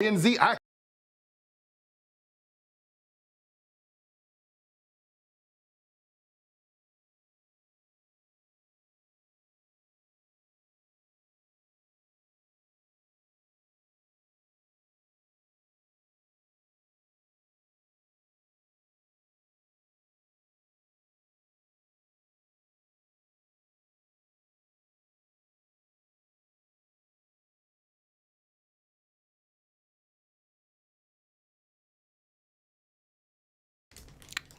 NZ,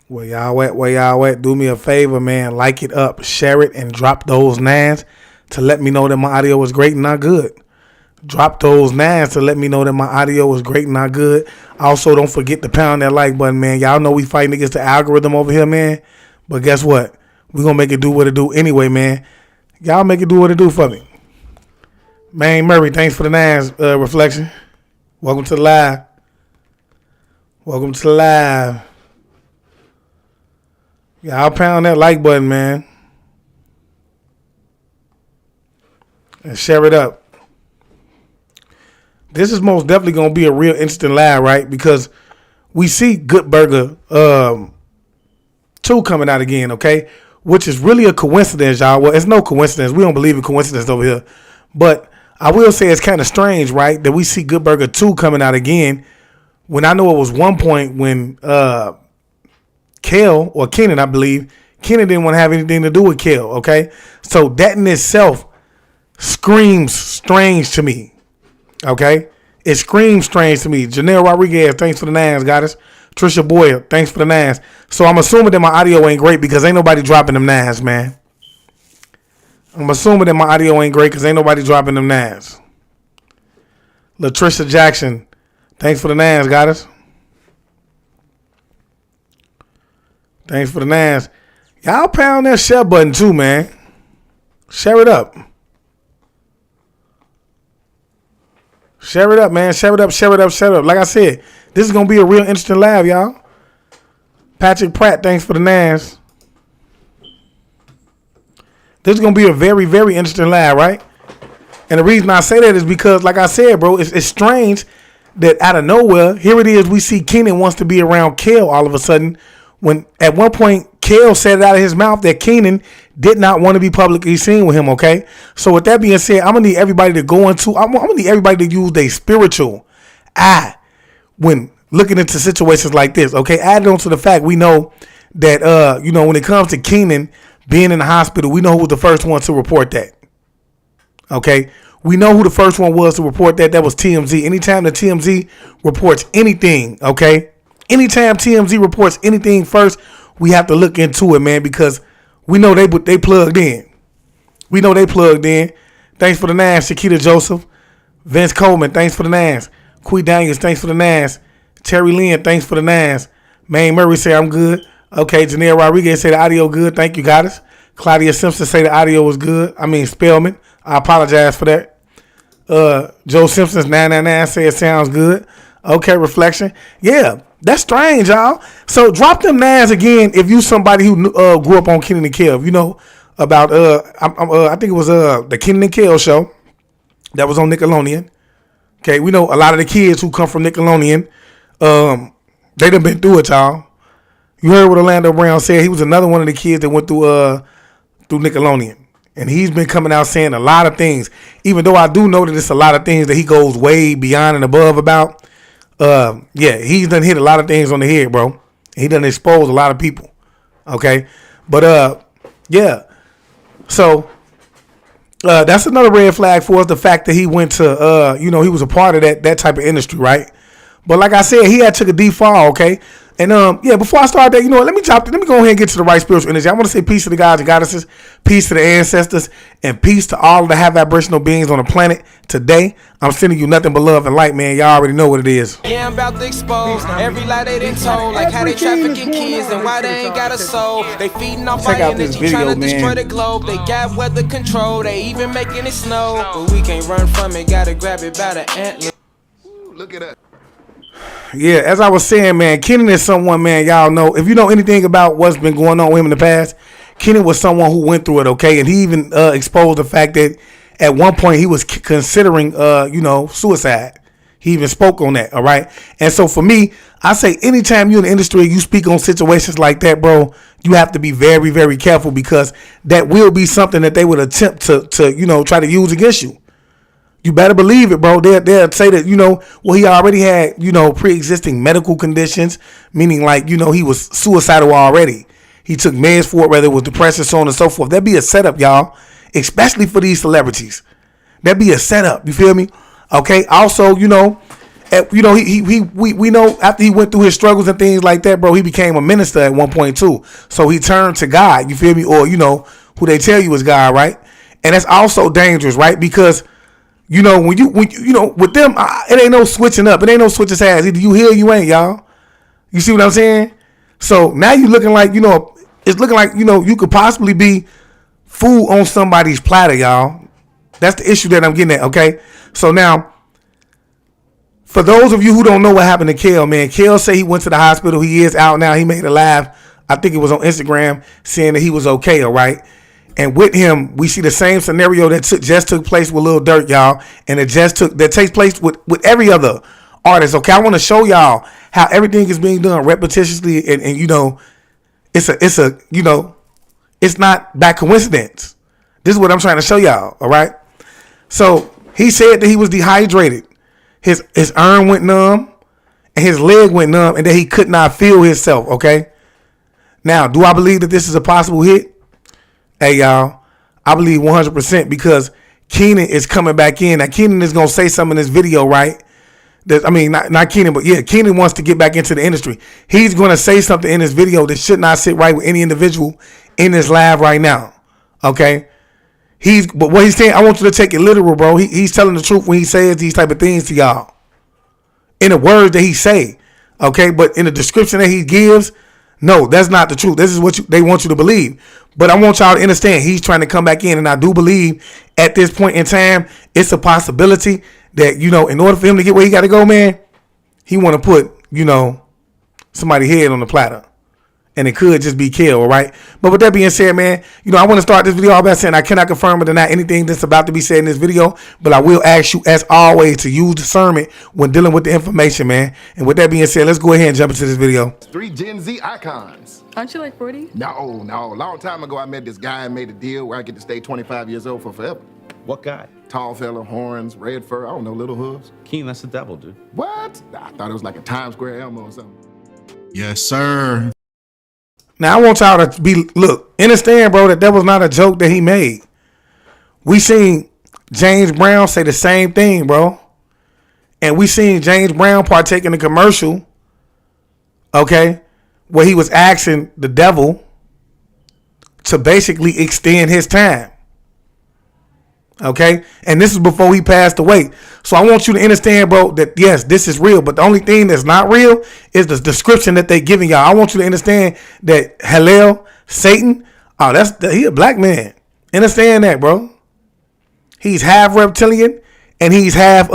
Where y'all at? Where y'all at? Do me a favor, man. Like it up, share it, and drop those nines to let me know that my audio was great and not good. Drop those nines to let me know that my audio was great and not good. Also, don't forget to pound that like button, man. Y'all know we fighting against the algorithm over here, man. But guess what? We gonna make it do what it do anyway, man. Y'all make it do what it do for me. Man, Murray, thanks for the nines, reflection. Welcome to the live. Welcome to the live. Y'all pound that like button, man. And share it up. This is most definitely going to be a real instant live, right? Because we see Good Burger 2 coming out again, okay? Which is really a coincidence, y'all. Well, it's no coincidence. We don't believe in coincidence over here. But I will say it's kind of strange, right? That we see Good Burger 2 coming out again when I know it was one point when Kel, or Kenan, I believe, Kenan didn't want to have anything to do with Kel, okay? So that in itself screams strange to me, okay? It screams strange to me. Janelle Rodriguez, thanks for the nines, goddess. Trisha Boyle, thanks for the nines. So I'm assuming that my audio ain't great because ain't nobody dropping them nines, man. I'm assuming that my audio ain't great because ain't nobody dropping them nines. Latricia Jackson, thanks for the nines, goddess. Thanks for the nines. Y'all pound that share button too, man. Share it up. Share it up, man. Share it up, share it up, share it up. Like I said, this is going to be a real interesting live, y'all. Patrick Pratt, thanks for the nines. This is going to be a very, very interesting live, right? And the reason I say that is because, like I said, bro, it's strange that out of nowhere, here it is, we see Kenan wants to be around Kel all of a sudden. When at one point Kel said it out of his mouth that Kenan did not want to be publicly seen with him, okay? So with that being said, I'm gonna need everybody to go into I'm gonna need everybody to use their spiritual eye when looking into situations like this, okay? Added on to the fact we know that when it comes to Kenan being in the hospital, we know who was the first one to report that. Okay? We know who the first one was to report that. That was TMZ. Anytime the TMZ reports anything, okay? Anytime TMZ reports anything first, we have to look into it, man, because we know they plugged in. We know they plugged in. Thanks for the nines, Shakita Joseph. Vince Coleman, thanks for the nines. Quee Daniels, thanks for the nines. Terry Lynn, thanks for the nines. Maine Murray say I'm good. Okay, Janelle Rodriguez say the audio good. Thank you, goddess. Claudia Simpson say the audio was good. Spellman. I apologize for that. Joe Simpson's 999 say it sounds good. Okay, reflection. Yeah. That's strange, y'all. So drop them nines again if you somebody who grew up on Kenan and Kel. You know about I think it was the Kenan and Kel show that was on Nickelodeon. Okay, we know a lot of the kids who come from Nickelodeon. They done been through it, y'all. You heard what Orlando Brown said. He was another one of the kids that went through Nickelodeon, and he's been coming out saying a lot of things. Even though I do know that it's a lot of things that he goes way beyond and above about. He's done hit a lot of things on the head, bro. He done exposed a lot of people. Okay. But So that's another red flag for us, the fact that he went to he was a part of that type of industry, right? But like I said, he had took a deep fall, okay? And before I start that, let me go ahead and get to the right spiritual energy. I want to say peace to the gods and goddesses, peace to the ancestors, and peace to all of the high vibrational beings on the planet. Today, I'm sending you nothing but love and light, man. Y'all already know what it is. Yeah, I'm about to expose every lie they done told, like how they trafficking kids and why they ain't got a soul. They feeding off our energy, trying to destroy the globe. They got weather control, they even making it snow. But we can't run from it, gotta grab it by the antler. Look at that. Yeah, as I was saying, man, Kenan is someone, man, y'all know. If you know anything about what's been going on with him in the past, Kenan was someone who went through it, okay? And he even exposed the fact that at one point he was considering, suicide. He even spoke on that, all right? And so for me, I say anytime you're in the industry, you speak on situations like that, bro, you have to be very, very careful because that will be something that they would attempt to try to use against you. You better believe it, bro. They'll say that, well, he already had, pre-existing medical conditions, meaning like, he was suicidal already. He took meds for it, whether it was depression, so on and so forth. That'd be a setup, y'all, especially for these celebrities. That'd be a setup. You feel me? Okay. Also, we know after he went through his struggles and things like that, bro, he became a minister at one point too. So he turned to God. You feel me? Or who they tell you is God, right? And that's also dangerous, right? Because when you with them, it ain't no switching up. It ain't no switching sides. Either you here or you ain't, y'all. You see what I'm saying? So now you looking like it's looking like you could possibly be food on somebody's platter, y'all. That's the issue that I'm getting at, okay? So now, for those of you who don't know what happened to Kel, man, Kel say he went to the hospital. He is out now. He made a live, I think it was on Instagram, saying that he was okay, all right? And with him, we see the same scenario that just took place with Lil Durk, y'all, and that takes place with every other artist, okay? I want to show y'all how everything is being done repetitiously, and it's not by coincidence. This is what I'm trying to show y'all, all right? So he said that he was dehydrated. His arm went numb and his leg went numb and that he could not feel himself, okay? Now, do I believe that this is a possible hit? Hey, y'all, I believe 100% because Keenan is coming back in. Now, Keenan is going to say something in this video, right? Not Keenan, but yeah, Keenan wants to get back into the industry. He's going to say something in this video that should not sit right with any individual in this live right now, okay? But what he's saying, I want you to take it literal, bro. He's telling the truth when he says these type of things to y'all. In the words that he say, okay? But in the description that he gives, no, that's not the truth. This is what they want you to believe. But I want y'all to understand, he's trying to come back in, and I do believe at this point in time, it's a possibility that, in order for him to get where he got to go, man, he want to put, somebody's head on the platter. And it could just be Kel, all right? But with that being said, man, I want to start this video off by saying I cannot confirm or deny anything that's about to be said in this video, but I will ask you, as always, to use discernment when dealing with the information, man. And with that being said, let's go ahead and jump into this video. 3 Gen Z icons. Aren't you like 40? No. Long time ago, I met this guy and made a deal where I get to stay 25 years old for forever. What guy? Tall fella, horns, red fur, I don't know, little hooves. Keen, that's the devil, dude. What? I thought it was like a Times Square Elmo or something. Yes, sir. Now, I want y'all to understand, bro, that was not a joke that he made. We seen James Brown say the same thing, bro. And we seen James Brown partake in a commercial, okay, where he was asking the devil to basically extend his time. Okay, and this is before he passed away. So I want you to understand, bro, that yes, this is real, but the only thing that's not real is the description that they giving y'all. I want you to understand that Hallel, Satan, he a black man. Understand that, bro. He's half reptilian and he's half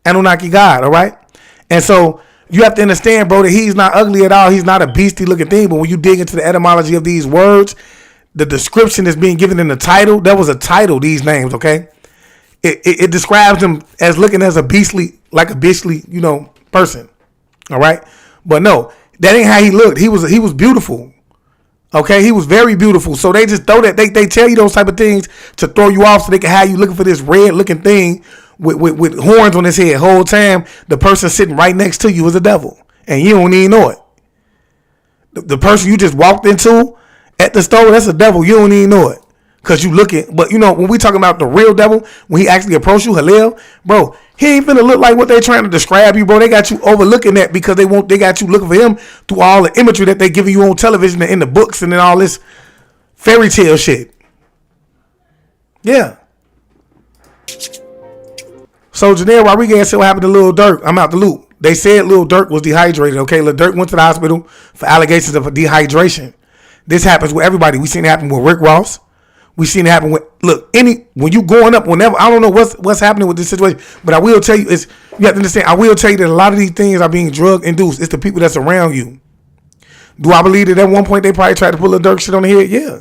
Anunnaki God, all right? And so you have to understand, bro, that he's not ugly at all. He's not a beastie looking thing, but when you dig into the etymology of these words, the description that's being given in the title, that was a title, these names, okay? It describes him as looking as a beastly person, all right? But no, that ain't how he looked. He was beautiful, okay? He was very beautiful. So they just throw that, they tell you those type of things to throw you off so they can have you looking for this red looking thing with horns on his head. Whole time, the person sitting right next to you is a devil, and you don't even know it. The person you just walked into at the store, that's a devil. You don't even know it because you looking. But when we talking about the real devil, when he actually approach you, Hallel, bro, he ain't finna look like what they trying to describe you, bro. They got you overlooking that because they got you looking for him through all the imagery that they giving you on television and in the books and then all this fairy tale shit. Yeah. So Janelle Rodriguez said what happened to Lil Durk. I'm out the loop. They said Lil Durk was dehydrated. Okay, Lil Durk went to the hospital for allegations of dehydration. This happens with everybody. We seen it happen with Rick Ross. We seen it happen with when you going up, whenever. I don't know what's happening with this situation, but I will tell you you have to understand. I will tell you that a lot of these things are being drug induced. It's the people that's around you. Do I believe that at one point they probably tried to pull a Durk shit on the head? Yeah.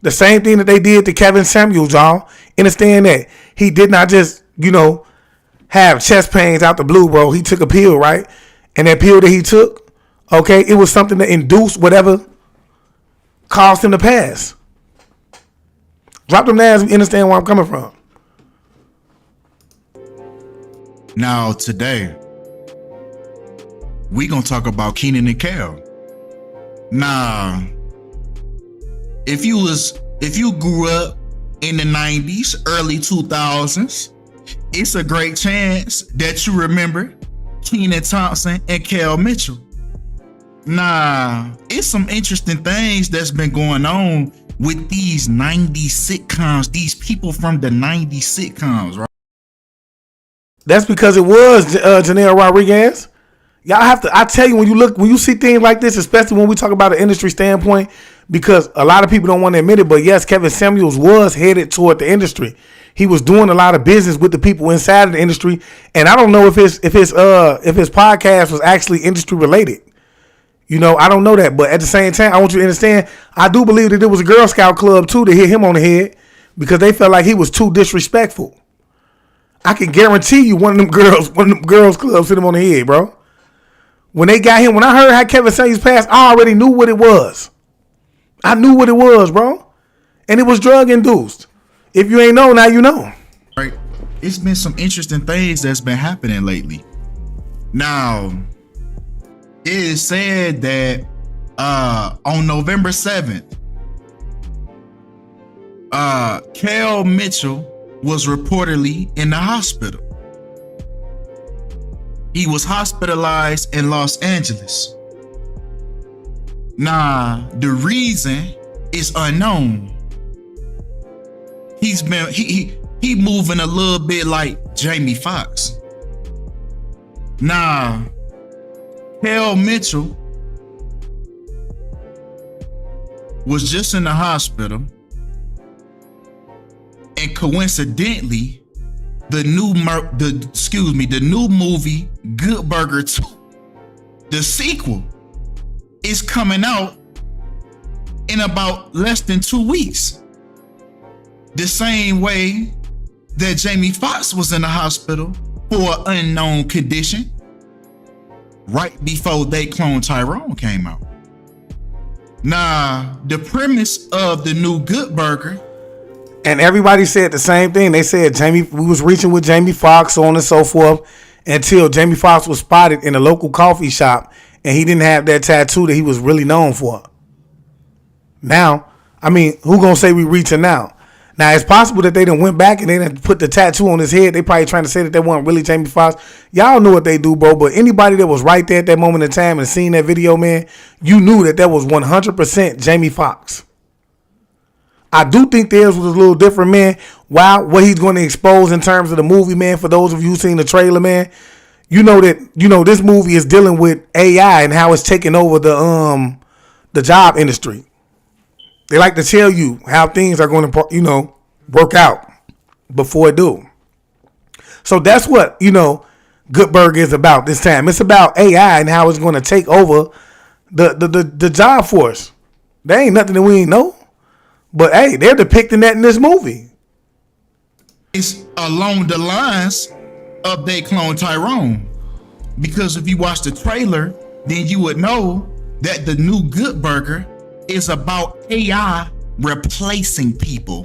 The same thing that they did to Kevin Samuels, y'all. Understand that. He did not just, have chest pains out the blue, bro. He took a pill, right? And that pill that he took, okay, it was something that induced whatever caused him to pass. Drop them names, you understand where I'm coming from. Now, today, we gonna talk about Keenan and Kel. Now, if you grew up in the 90s, early 2000s, it's a great chance that you remember Kenan Thompson and Kel Mitchell. Nah, it's some interesting things that's been going on with these 90s sitcoms, these people from the 90s sitcoms, right? That's because it was Janelle Rodriguez. Y'all have to, I tell you, when you see things like this, especially when we talk about an industry standpoint, because a lot of people don't want to admit it, but yes, Kevin Samuels was headed toward the industry. He was doing a lot of business with the people inside of the industry, and I don't know if his podcast was actually industry related. I don't know that, but at the same time, I want you to understand, I do believe that there was a Girl Scout club too to hit him on the head because they felt like he was too disrespectful. I can guarantee you one of them girls clubs hit him on the head, bro. When they got him, when I heard how Kevin Samuels passed, I already knew what it was. I knew what it was, bro. And it was drug induced. If you ain't know, now you know. Right. It's been some interesting things that's been happening lately. Now, it is said that on November 7th, Kel Mitchell was reportedly in the hospital. He was hospitalized in Los Angeles. Nah, the reason is unknown. He moving a little bit like Jamie Foxx. Nah, Kel Mitchell was just in the hospital, and coincidentally, the new movie Good Burger 2, the sequel, is coming out in about less than 2 weeks. The same way that Jamie Foxx was in the hospital for an unknown condition right before They Clone Tyrone came out. Now, the premise of the new Good Burger, and everybody said the same thing. They said we was reaching with Jamie Foxx, so on and so forth, until Jamie Foxx was spotted in a local coffee shop and he didn't have that tattoo that he was really known for. Now, I mean, who gonna say we reaching now? Now, it's possible that they done went back and they done put the tattoo on his head. They probably trying to say that they weren't really Jamie Foxx. Y'all know what they do, bro. But anybody that was right there at that moment in time and seen that video, man, you knew that was 100% Jamie Foxx. I do think theirs was a little different, man. Wow, what he's going to expose in terms of the movie, man, for those of you who seen the trailer, man, this movie is dealing with AI and how it's taking over the job industry. They like to tell you how things are going to, work out before it do. So that's what, Good Burger is about this time. It's about AI and how it's going to take over the job force. There ain't nothing that we ain't know. But hey, they're depicting that in this movie. It's along the lines of They Clone Tyrone. Because if you watch the trailer, then you would know that the new Good Burger is about AI replacing people.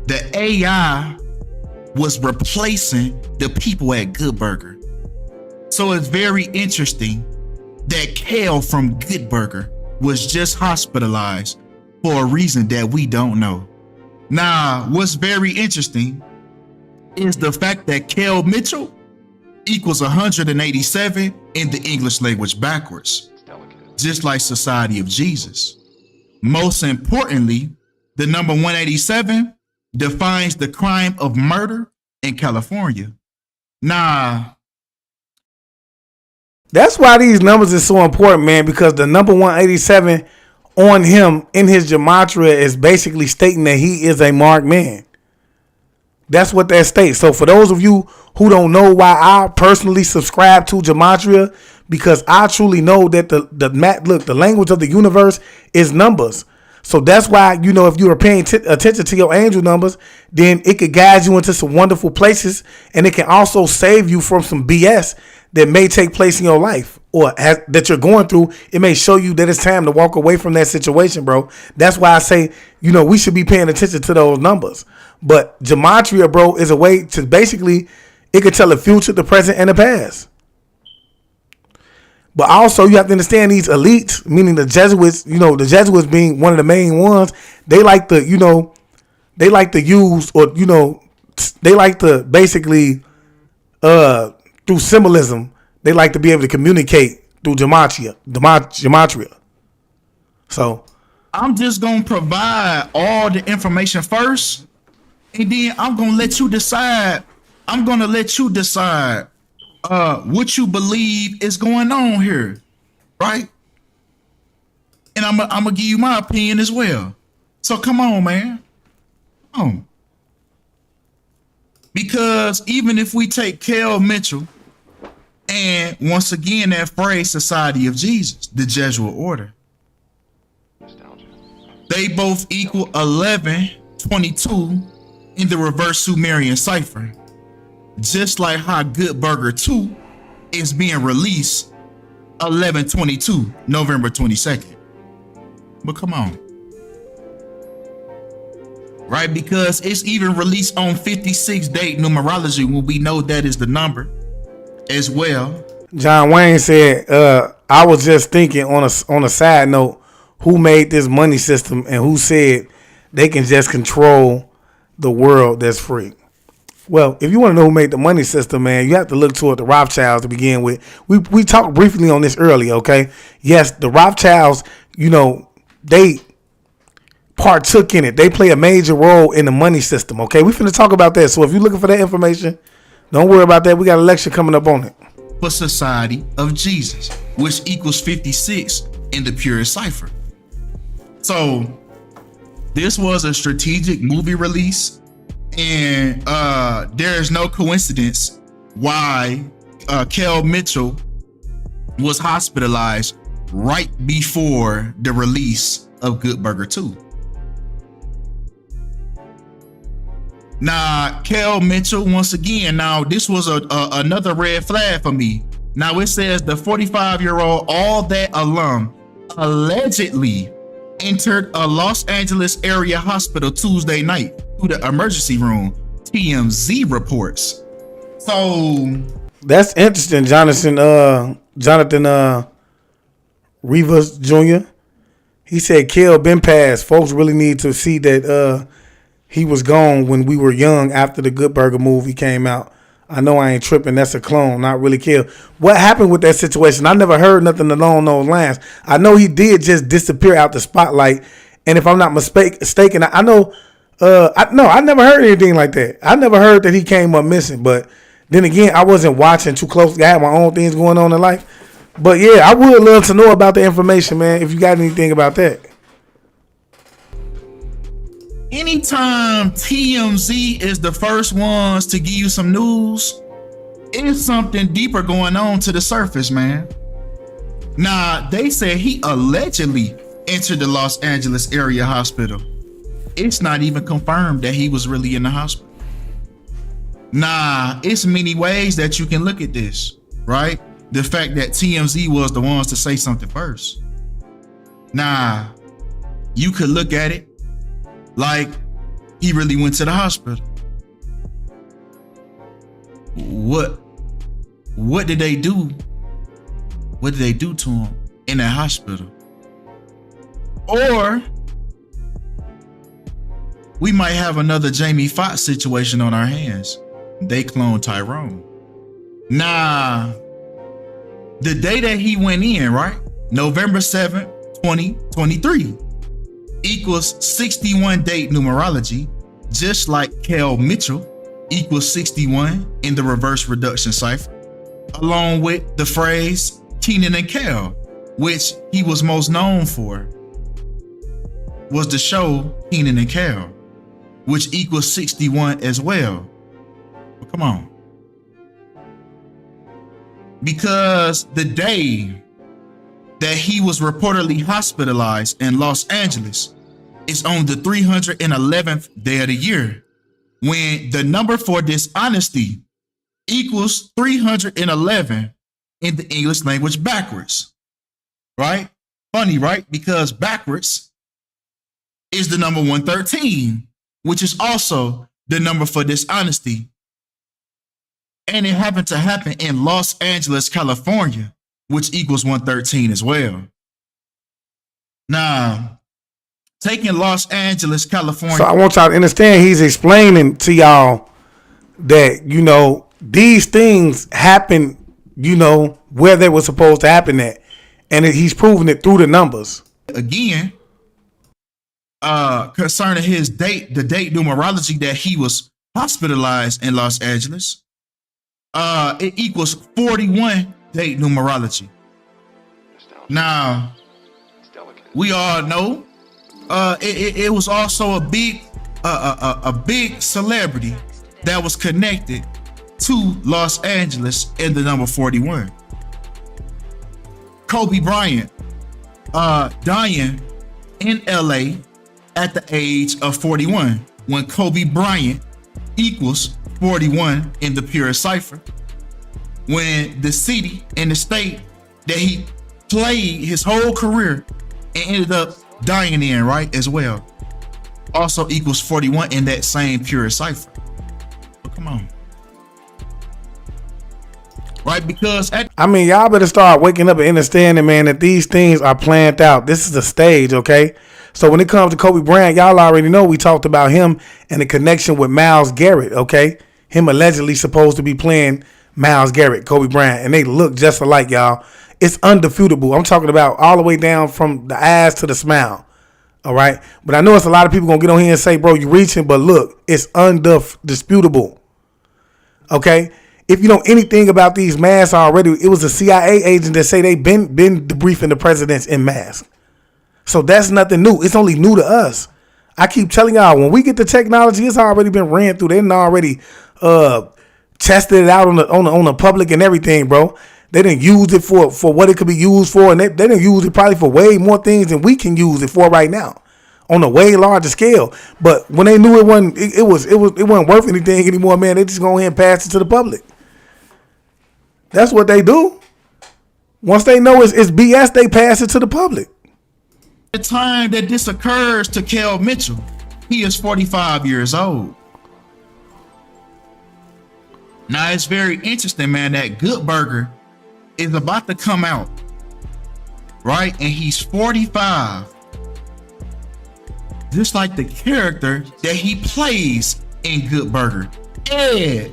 The AI was replacing the people at Good Burger. So it's very interesting that Kel from Good Burger was just hospitalized for a reason that we don't know. Now, what's very interesting is the fact that Kel Mitchell equals 187 in the English language backwards, just like Society of Jesus. Most importantly, the number 187 defines the crime of murder in California. Nah. That's why these numbers are so important, man, because the number 187 on him in his gematria is basically stating that he is a marked man. That's what that states. So for those of you who don't know why I personally subscribe to gematria, because I truly know that the language of the universe is numbers. So that's why, you know, if you were paying attention to your angel numbers, then it could guide you into some wonderful places, and it can also save you from some BS that may take place in your life or that you're going through. It may show you that it's time to walk away from that situation, bro. That's why I say, you know, we should be paying attention to those numbers. But gematria, bro, is a way to basically, it could tell the future, the present, and the past. But also, you have to understand these elites, meaning the Jesuits, you know, the Jesuits being one of the main ones, they like to, you know, they like to use, or, you know, they like to basically, through symbolism, they like to be able to communicate through gematria. So I'm just going to provide all the information first, and then I'm going to let you decide. I'm going to let you decide what you believe is going on here, right? And I'm gonna give you my opinion as well. So come on, man. Come on. Because even if we take Kel Mitchell and once again that phrase Society of Jesus, the Jesuit order, they both equal 1122 in the reverse Sumerian cipher. Just like how Good Burger 2 is being released 11/22, November 22nd. But come on. Right? Because it's even released on 56 date numerology when we know that is the number as well. John Wayne said, I was just thinking on a side note, who made this money system and who said they can just control the world that's free? Well, if you want to know who made the money system, man, you have to look toward the Rothschilds to begin with. We talked briefly on this earlier, okay? Yes, the Rothschilds, you know, they partook in it. They play a major role in the money system, okay? We finna talk about that. So if you're looking for that information, don't worry about that. We got a lecture coming up on it. For Society of Jesus, which equals 56 in the purest cipher. So this was a strategic movie release. And there is no coincidence why Kel Mitchell was hospitalized right before the release of Good Burger 2. Now, Kel Mitchell, once again, now this was another red flag for me. Now it says the 45-year-old All That alum allegedly entered a Los Angeles area hospital Tuesday night through the emergency room, TMZ reports. So that's interesting, Jonathan Rivas Jr. He said Kel been passed. Folks really need to see that he was gone when we were young after the Good Burger movie came out. I know I ain't tripping. That's a clone, not really Kel. What happened with that situation? I never heard nothing along those lines. I know he did just disappear out the spotlight. And if I'm not mistaken, I know, I never heard anything like that. I never heard that he came up missing. But then again, I wasn't watching too closely. I had my own things going on in life. But yeah, I would love to know about the information, man, if you got anything about that. Anytime TMZ is the first ones to give you some news, it's something deeper going on to the surface, man. Now, they said he allegedly entered the Los Angeles area hospital. It's not even confirmed that he was really in the hospital. Nah, it's many ways that you can look at this, right? The fact that TMZ was the ones to say something first. Nah, you could look at it like he really went to the hospital. What did they do? What did they do to him in that hospital? Or we might have another Jamie Foxx situation on our hands. They cloned Tyrone. Nah, the day that he went in, right? November 7th, 2023 equals 61 date numerology, just like Kel Mitchell equals 61 in the reverse reduction cipher, along with the phrase Kenan and Kel, which he was most known for, was the show Kenan and Kel, which equals 61 as well. But come on. Because the day that he was reportedly hospitalized in Los Angeles is on the 311th day of the year, when the number for dishonesty equals 311 in the English language backwards, right? Funny, right? Because backwards is the number 113, which is also the number for dishonesty. And it happened to happen in Los Angeles, California, which equals 113 as well. Now, taking Los Angeles, California. So I want y'all to understand, he's explaining to y'all that, you know, these things happen, you know, where they were supposed to happen at. And he's proving it through the numbers. Again, concerning his date, the date numerology that he was hospitalized in Los Angeles, it equals 41 date numerology. Now, we all know it was also a big celebrity that was connected to Los Angeles in the number 41. Kobe Bryant dying in LA at the age of 41, when Kobe Bryant equals 41 in the pure cipher, when the city and the state that he played his whole career and ended up dying in, right, as well, also equals 41 in that same pure cipher. But come on. Right, because I mean, y'all better start waking up and understanding, man, that these things are planned out. This is a stage, okay? So when it comes to Kobe Bryant, y'all already know we talked about him and the connection with Myles Garrett, okay? Him allegedly supposed to be playing Myles Garrett, Kobe Bryant, and they look just alike, y'all. It's undefeatable. I'm talking about all the way down from the eyes to the smile, all right? But I know it's a lot of people going to get on here and say, bro, you reaching, but look, it's undisputable, okay? If you know anything about these masks already, it was a CIA agent that say they been debriefing the presidents in masks. So that's nothing new. It's only new to us. I keep telling y'all, when we get the technology, it's already been ran through. They done already tested it out on the public and everything, bro. They didn't use it for what it could be used for, and they didn't use it probably for way more things than we can use it for right now, on a way larger scale. But when they knew it wasn't worth anything anymore, man, they just go ahead and pass it to the public. That's what they do. Once they know it's BS, they pass it to the public. The time that this occurs to Kel Mitchell, he is 45 years old. Now, it's very interesting, man, that Good Burger is about to come out, right? And he's 45. Just like the character that he plays in Good Burger. Ed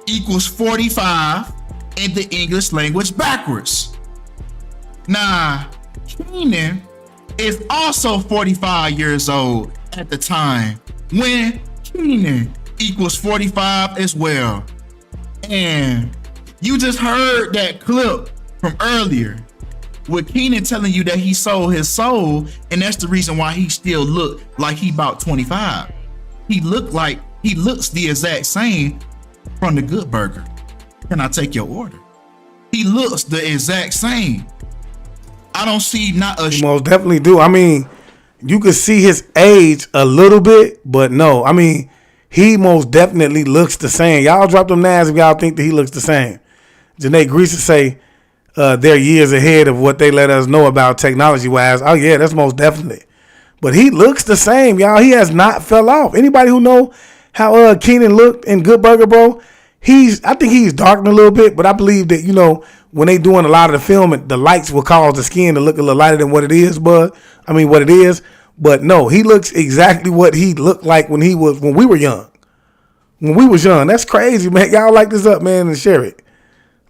equals 45 in the English language backwards. Now, Keenan is also 45 years old at the time when Keenan equals 45 as well. And you just heard that clip from earlier with Keenan telling you that he sold his soul, and that's the reason why he still look like he about 25. He looks the exact same from the Good Burger. Can I take your order? He looks the exact same. I don't see not a... He most definitely do. I mean, you could see his age a little bit, but no. I mean, he most definitely looks the same. Y'all drop them names if y'all think that he looks the same. Janae Greaser say they're years ahead of what they let us know about technology-wise. Oh, yeah, that's most definitely. But he looks the same, y'all. He has not fell off. Anybody who know how Keenan looked in Good Burger, bro, I think he's darkened a little bit, but I believe that, you know, when they doing a lot of the filming, the lights will cause the skin to look a little lighter than what it is, what it is. But no, he looks exactly what he looked like when we were young. When we was young. That's crazy, man. Y'all like this up, man, and share it.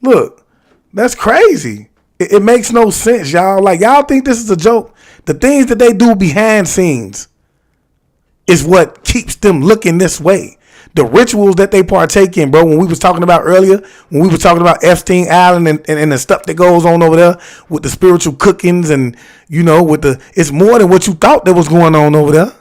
Look, that's crazy. It makes no sense, y'all. Like, y'all think this is a joke? The things that they do behind scenes is what keeps them looking this way. The rituals that they partake in, bro, when we was talking about earlier, when we were talking about Epstein Island and the stuff that goes on over there with the spiritual cookings and, you know, it's more than what you thought that was going on over there.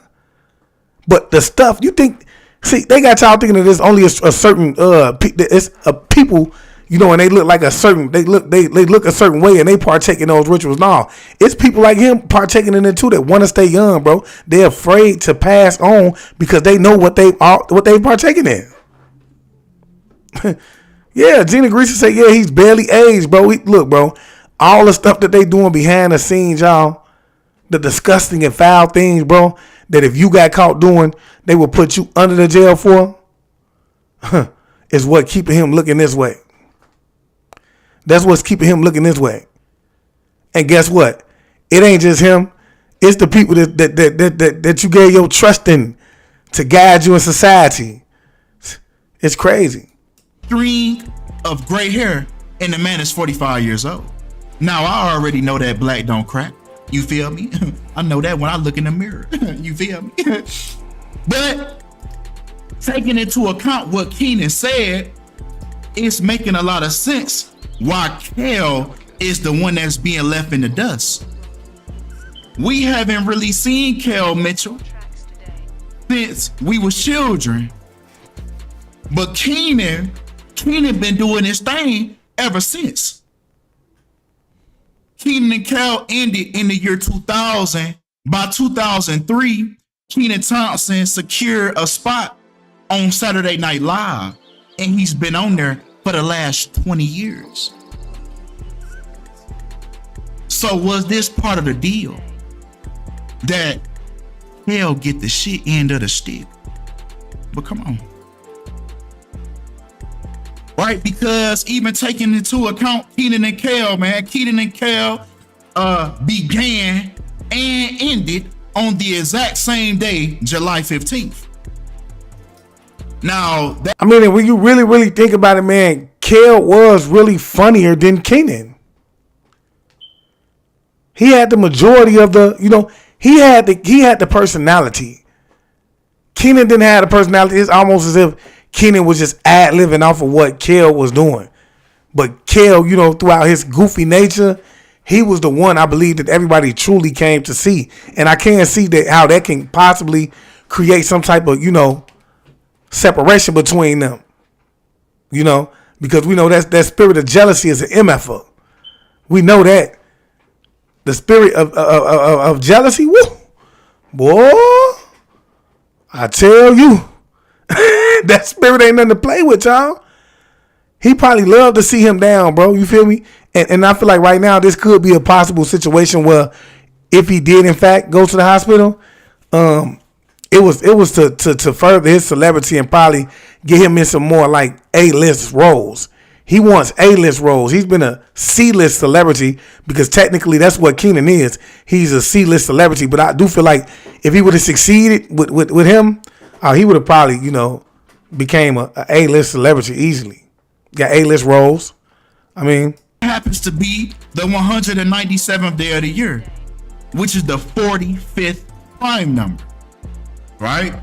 But the stuff, they got y'all thinking that there's only a certain, it's a people, and they look like a certain, they look a certain way, and they partake in those rituals. No, it's people like him partaking in it too that want to stay young, bro. They're afraid to pass on because they know what they partaking in. Yeah, Gina Greasy said, yeah, he's barely aged, bro. Look, bro, all the stuff that they doing behind the scenes, y'all, the disgusting and foul things, bro, that if you got caught doing, they will put you under the jail for, is what keeping him looking this way. That's what's keeping him looking this way. And guess what? It ain't just him. It's the people that you gave your trust in to guide you in society. It's crazy. String of gray hair, and the man is 45 years old. Now, I already know that black don't crack. You feel me? I know that when I look in the mirror. You feel me? But taking into account what Keenan said, it's making a lot of sense why Kel is the one that's being left in the dust. We haven't really seen Kel Mitchell since we were children. But Keenan been doing his thing ever since. Keenan and Kel ended in the year 2000. By 2003, Kenan Thompson secured a spot on Saturday Night Live, and he's been on there for the last 20 years. So was this part of the deal that Kel get the shit end of the stick? But come on. Right, because even taking into account Kenan and Kel, man, Kenan and Kel began and ended on the exact same day, July 15th. Now, I mean, when you really think about it, man, Kel was really funnier than Kenan. He had the majority of the, he had the personality. Kenan didn't have the personality. It's almost as if Kenan was just ad-libbing off of what Kel was doing. But Kel, throughout his goofy nature, he was the one I believe that everybody truly came to see. And I can't see how that can possibly create some type of, separation between them. Because we know that spirit of jealousy is an MFer. We know that. The spirit of jealousy, woo, boy, I tell you, that spirit ain't nothing to play with, y'all. He probably loved to see him down, bro. You feel me? And I feel like right now this could be a possible situation where if he did in fact go to the hospital, it was to further his celebrity and probably get him in some more like A-list roles. He wants A-list roles. He's been a C-list celebrity because technically that's what Kenan is. He's a C-list celebrity, but I do feel like if he would have succeeded with him, he would have probably, became a A-list celebrity easily. Got A-list roles. I mean, happens to be the 197th day of the year, which is the 45th prime number, right?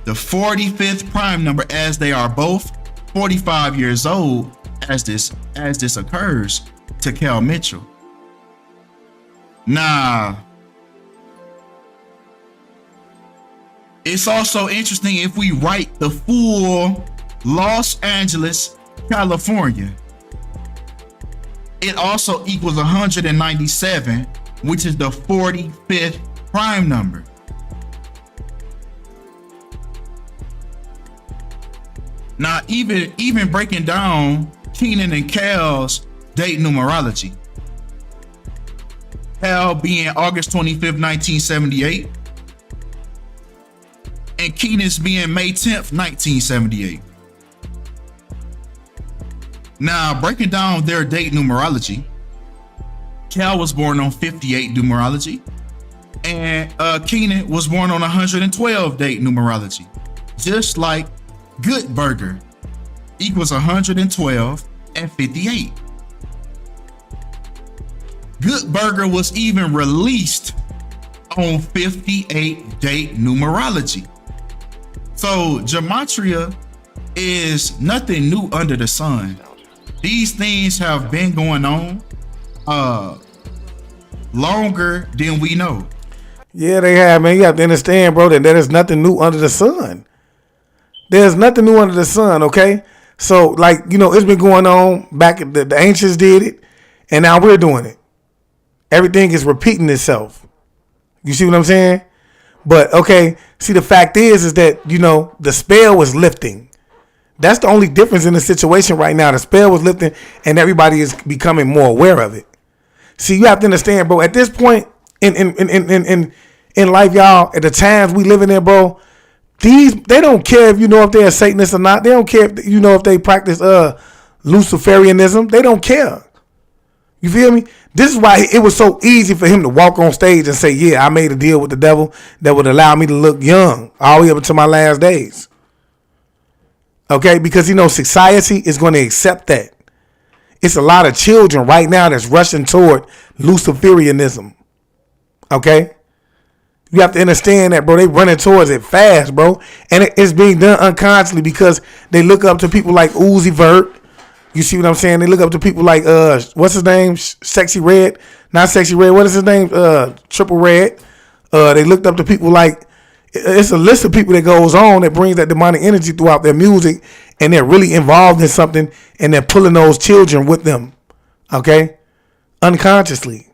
The 45th prime number, as they are both 45 years old as this occurs to Kel Mitchell. Now, it's also interesting if we write the full Los Angeles, California. It also equals 197, which is the 45th prime number. Now, even breaking down Kenan and Kel's date numerology. Kel being August 25th, 1978. And Kenan's being May 10th, 1978. Now, breaking down their date numerology, Kel was born on 58 numerology, and Kenan was born on 112 date numerology, just like Good Burger equals 112 and 58. Good Burger was even released on 58 date numerology. So gematria is nothing new under the sun. These things have been going on longer than we know. Yeah, they have, man. You have to understand, bro, that there is nothing new under the sun. There's nothing new under the sun, okay? So, like, you know, it's been going on back. The ancients did it, and now we're doing it. Everything is repeating itself. You see what I'm saying? But okay, see, the fact is that, you know, the spell was lifting. That's the only difference in the situation right now. The spell was lifting, and everybody is becoming more aware of it. See, you have to understand, bro. At this point in life, y'all, at the times we live in there, bro, they don't care if you know if they're a Satanist or not. They don't care if you know if they practice Luciferianism. They don't care. You feel me? This is why it was so easy for him to walk on stage and say, yeah, I made a deal with the devil that would allow me to look young all the way up until my last days. Okay? Because, you know, society is going to accept that. It's a lot of children right now that's rushing toward Luciferianism. Okay? You have to understand that, bro. They running towards it fast, bro. And it's being done unconsciously because they look up to people like Uzi Vert. You see what I'm saying? They look up to people like, what's his name? Sexy Red. Not Sexy Red. What is his name? Triple Red. They looked up to people like, it's a list of people that goes on that brings that demonic energy throughout their music, and they're really involved in something, and they're pulling those children with them. Okay? Unconsciously.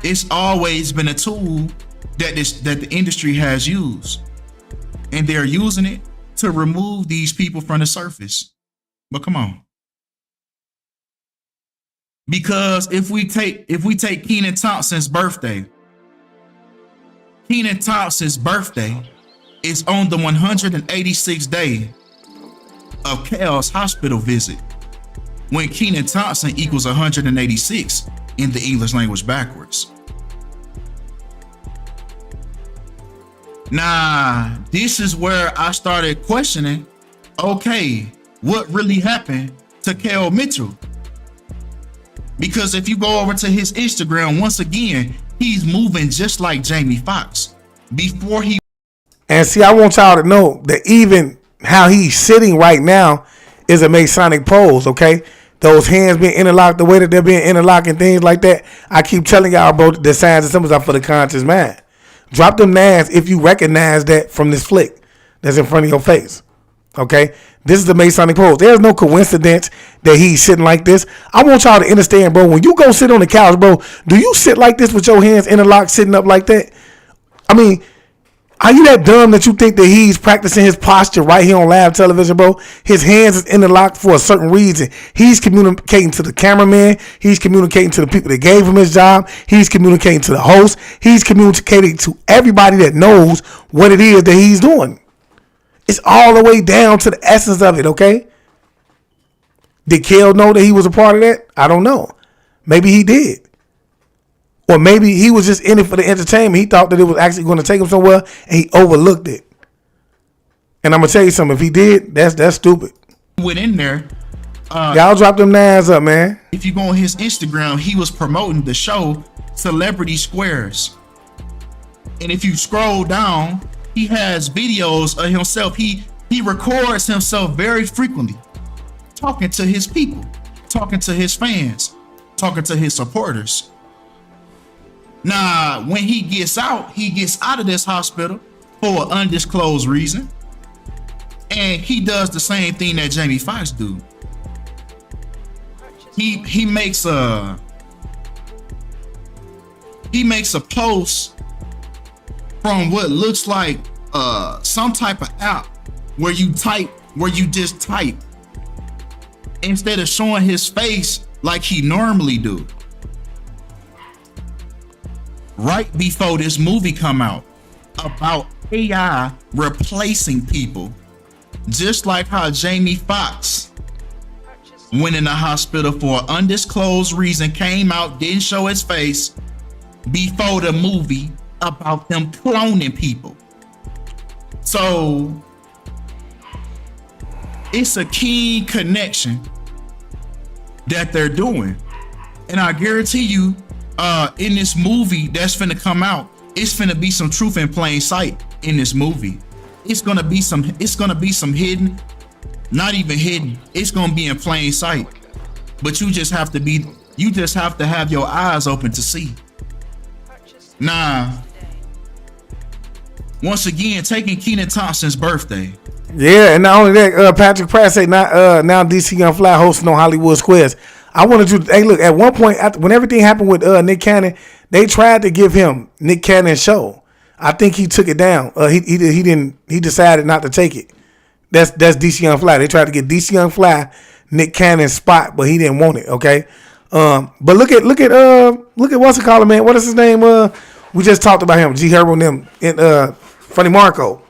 It's always been a tool that the industry has used, and they're using it to remove these people from the surface. But come on, because if we take Kenan Thompson's birthday, Kenan Thompson's birthday is on the 186th day of Cal's hospital visit, when Kenan Thompson equals 186 in the English language backwards. Now, this is where I started questioning, okay, what really happened to Kel Mitchell? Because if you go over to his Instagram, once again, he's moving just like Jamie Foxx before he. And see, I want y'all to know that even how he's sitting right now is a Masonic pose, okay? Those hands being interlocked, the way that they're being interlocked and things like that. I keep telling y'all, bro, the signs and symbols are for the conscious mind. Drop them nads if you recognize that from this flick that's in front of your face. Okay? This is the Masonic pose. There's no coincidence that he's sitting like this. I want y'all to understand, bro, when you go sit on the couch, bro, do you sit like this with your hands interlocked, sitting up like that? I mean, are you that dumb that you think that he's practicing his posture right here on live television, bro? His hands is interlocked for a certain reason. He's communicating to the cameraman. He's communicating to the people that gave him his job. He's communicating to the host. He's communicating to everybody that knows what it is that he's doing. It's all the way down to the essence of it, okay? Did Kel know that he was a part of that? I don't know. Maybe he did. Or maybe he was just in it for the entertainment. He thought that it was actually going to take him somewhere, and he overlooked it. And I'm going to tell you something. If he did, that's stupid. Went in there. Y'all drop them nines up, man. If you go on his Instagram, he was promoting the show Celebrity Squares. And if you scroll down, he has videos of himself. He records himself very frequently, talking to his people, talking to his fans, talking to his supporters. Now, when he gets out of this hospital for an undisclosed reason, and he does the same thing that Jamie Foxx do. He makes a post from what looks like some type of app where you just type instead of showing his face like he normally do. Right before this movie come out about AI replacing people, just like how Jamie Foxx went in the hospital for an undisclosed reason, came out, didn't show his face before the movie about them cloning people. So it's a key connection that they're doing. And I guarantee you, in this movie that's finna come out, it's finna be some truth in plain sight in this movie. It's gonna be some hidden, not even hidden. It's gonna be in plain sight. But you just have to have your eyes open to see. Nah. Once again, taking Kenan Thompson's birthday, Yeah, and not only that, Patrick Pratt said now DC Young Fly hosting on Hollywood Squares. I wanted to. Hey, look, at one point when everything happened with Nick Cannon, they tried to give him Nick Cannon's show. I think he took it down. He didn't. He decided not to take it. That's DC Young Fly. They tried to get DC Young Fly Nick Cannon's spot, but he didn't want it. Okay. But look at what's it called, man? What is his name? We just talked about him. G Herbo and them in Funny Marco.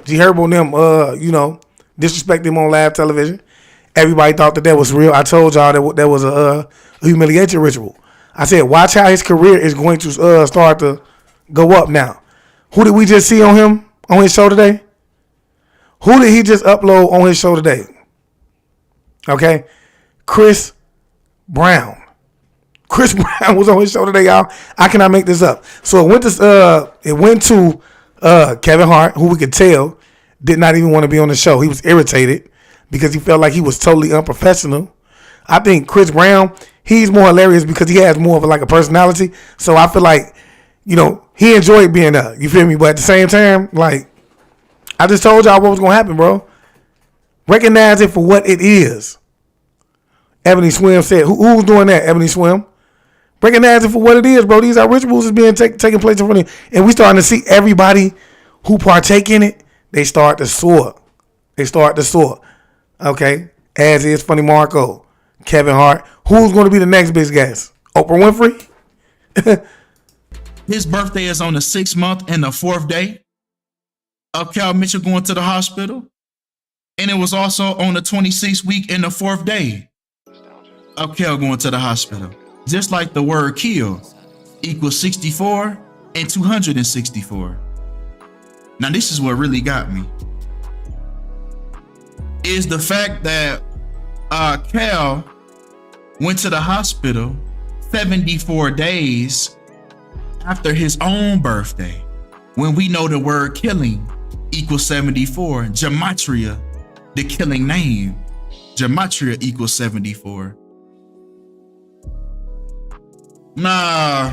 G Herbo and them, disrespect him on live television. Everybody thought that was real. I told y'all that was a humiliation ritual. I said, watch how his career is going to start to go up now. Who did we just see on him on his show today? Who did he just upload on his show today? Okay, Chris Brown. Chris Brown was on his show today, y'all. I cannot make this up. So it went to Kevin Hart, who we could tell did not even want to be on the show. He was irritated because he felt like he was totally unprofessional. I think Chris Brown, he's more hilarious because he has more of a personality. So I feel like, he enjoyed being there. You feel me? But at the same time, I just told y'all what was going to happen, bro. Recognize it for what it is. Ebony Swim said, who's doing that, Ebony Swim? Recognize it for what it is, bro. These are rituals that's being taking place in front of you. And we starting to see everybody who partake in it, they start to soar. Okay? As is Funny Marco, Kevin Hart. Who's going to be the next big guest? Oprah Winfrey? His birthday is on the 6th month and the 4th day of Cal Mitchell going to the hospital. And it was also on the 26th week and the 4th day of Cal going to the hospital. Just like the word kill equals 64 and 264. Now this is what really got me. Is the fact that Cal went to the hospital 74 days after his own birthday. When we know the word killing equals 74. Gematria, the killing name. Gematria equals 74. Nah,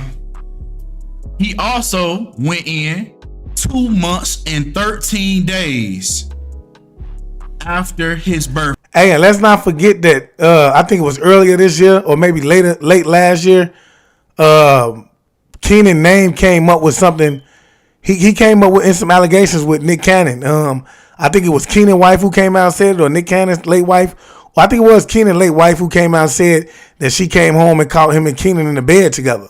he also went in 2 months and 13 days after his birthday. Hey, and let's not forget that I think it was earlier this year or maybe late last year. Keenan's name came up with something. He came up with some allegations with Nick Cannon. I think it was Keenan's wife who came out and said it, or Nick Cannon's late wife. Well, I think it was Keenan's late wife who came out and said that she came home and caught him and Keenan in the bed together.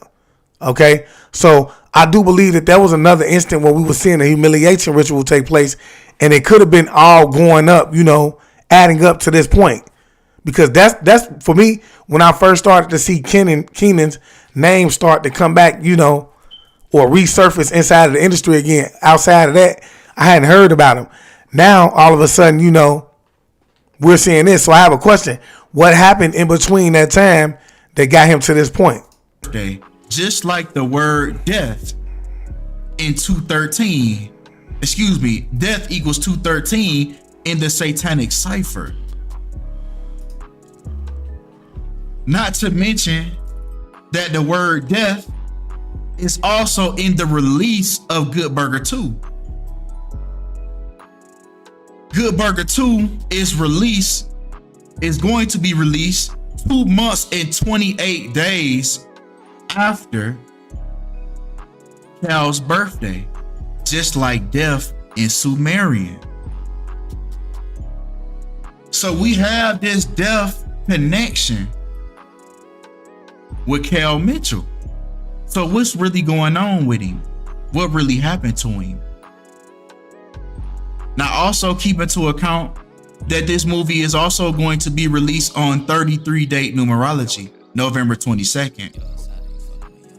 Okay, so I do believe that was another instant where we were seeing a humiliation ritual take place, and it could have been all going up, adding up to this point. Because that's for me, when I first started to see Keenan's name start to come back, or resurface inside of the industry again. Outside of that, I hadn't heard about him. Now, all of a sudden, we're seeing this. So I have a question. What happened in between that time that got him to this point? Just like the word death in 213, death equals 213 in the satanic cipher. Not to mention that the word death is also in the release of Good Burger 2. Good Burger 2 is going to be released 2 months and 28 days after Cal's birthday, just like death in Sumerian. So we have this death connection with Cal Mitchell. So what's really going on with him? What really happened to him? Now also keep into account that this movie is also going to be released on 33 date numerology, November 22nd,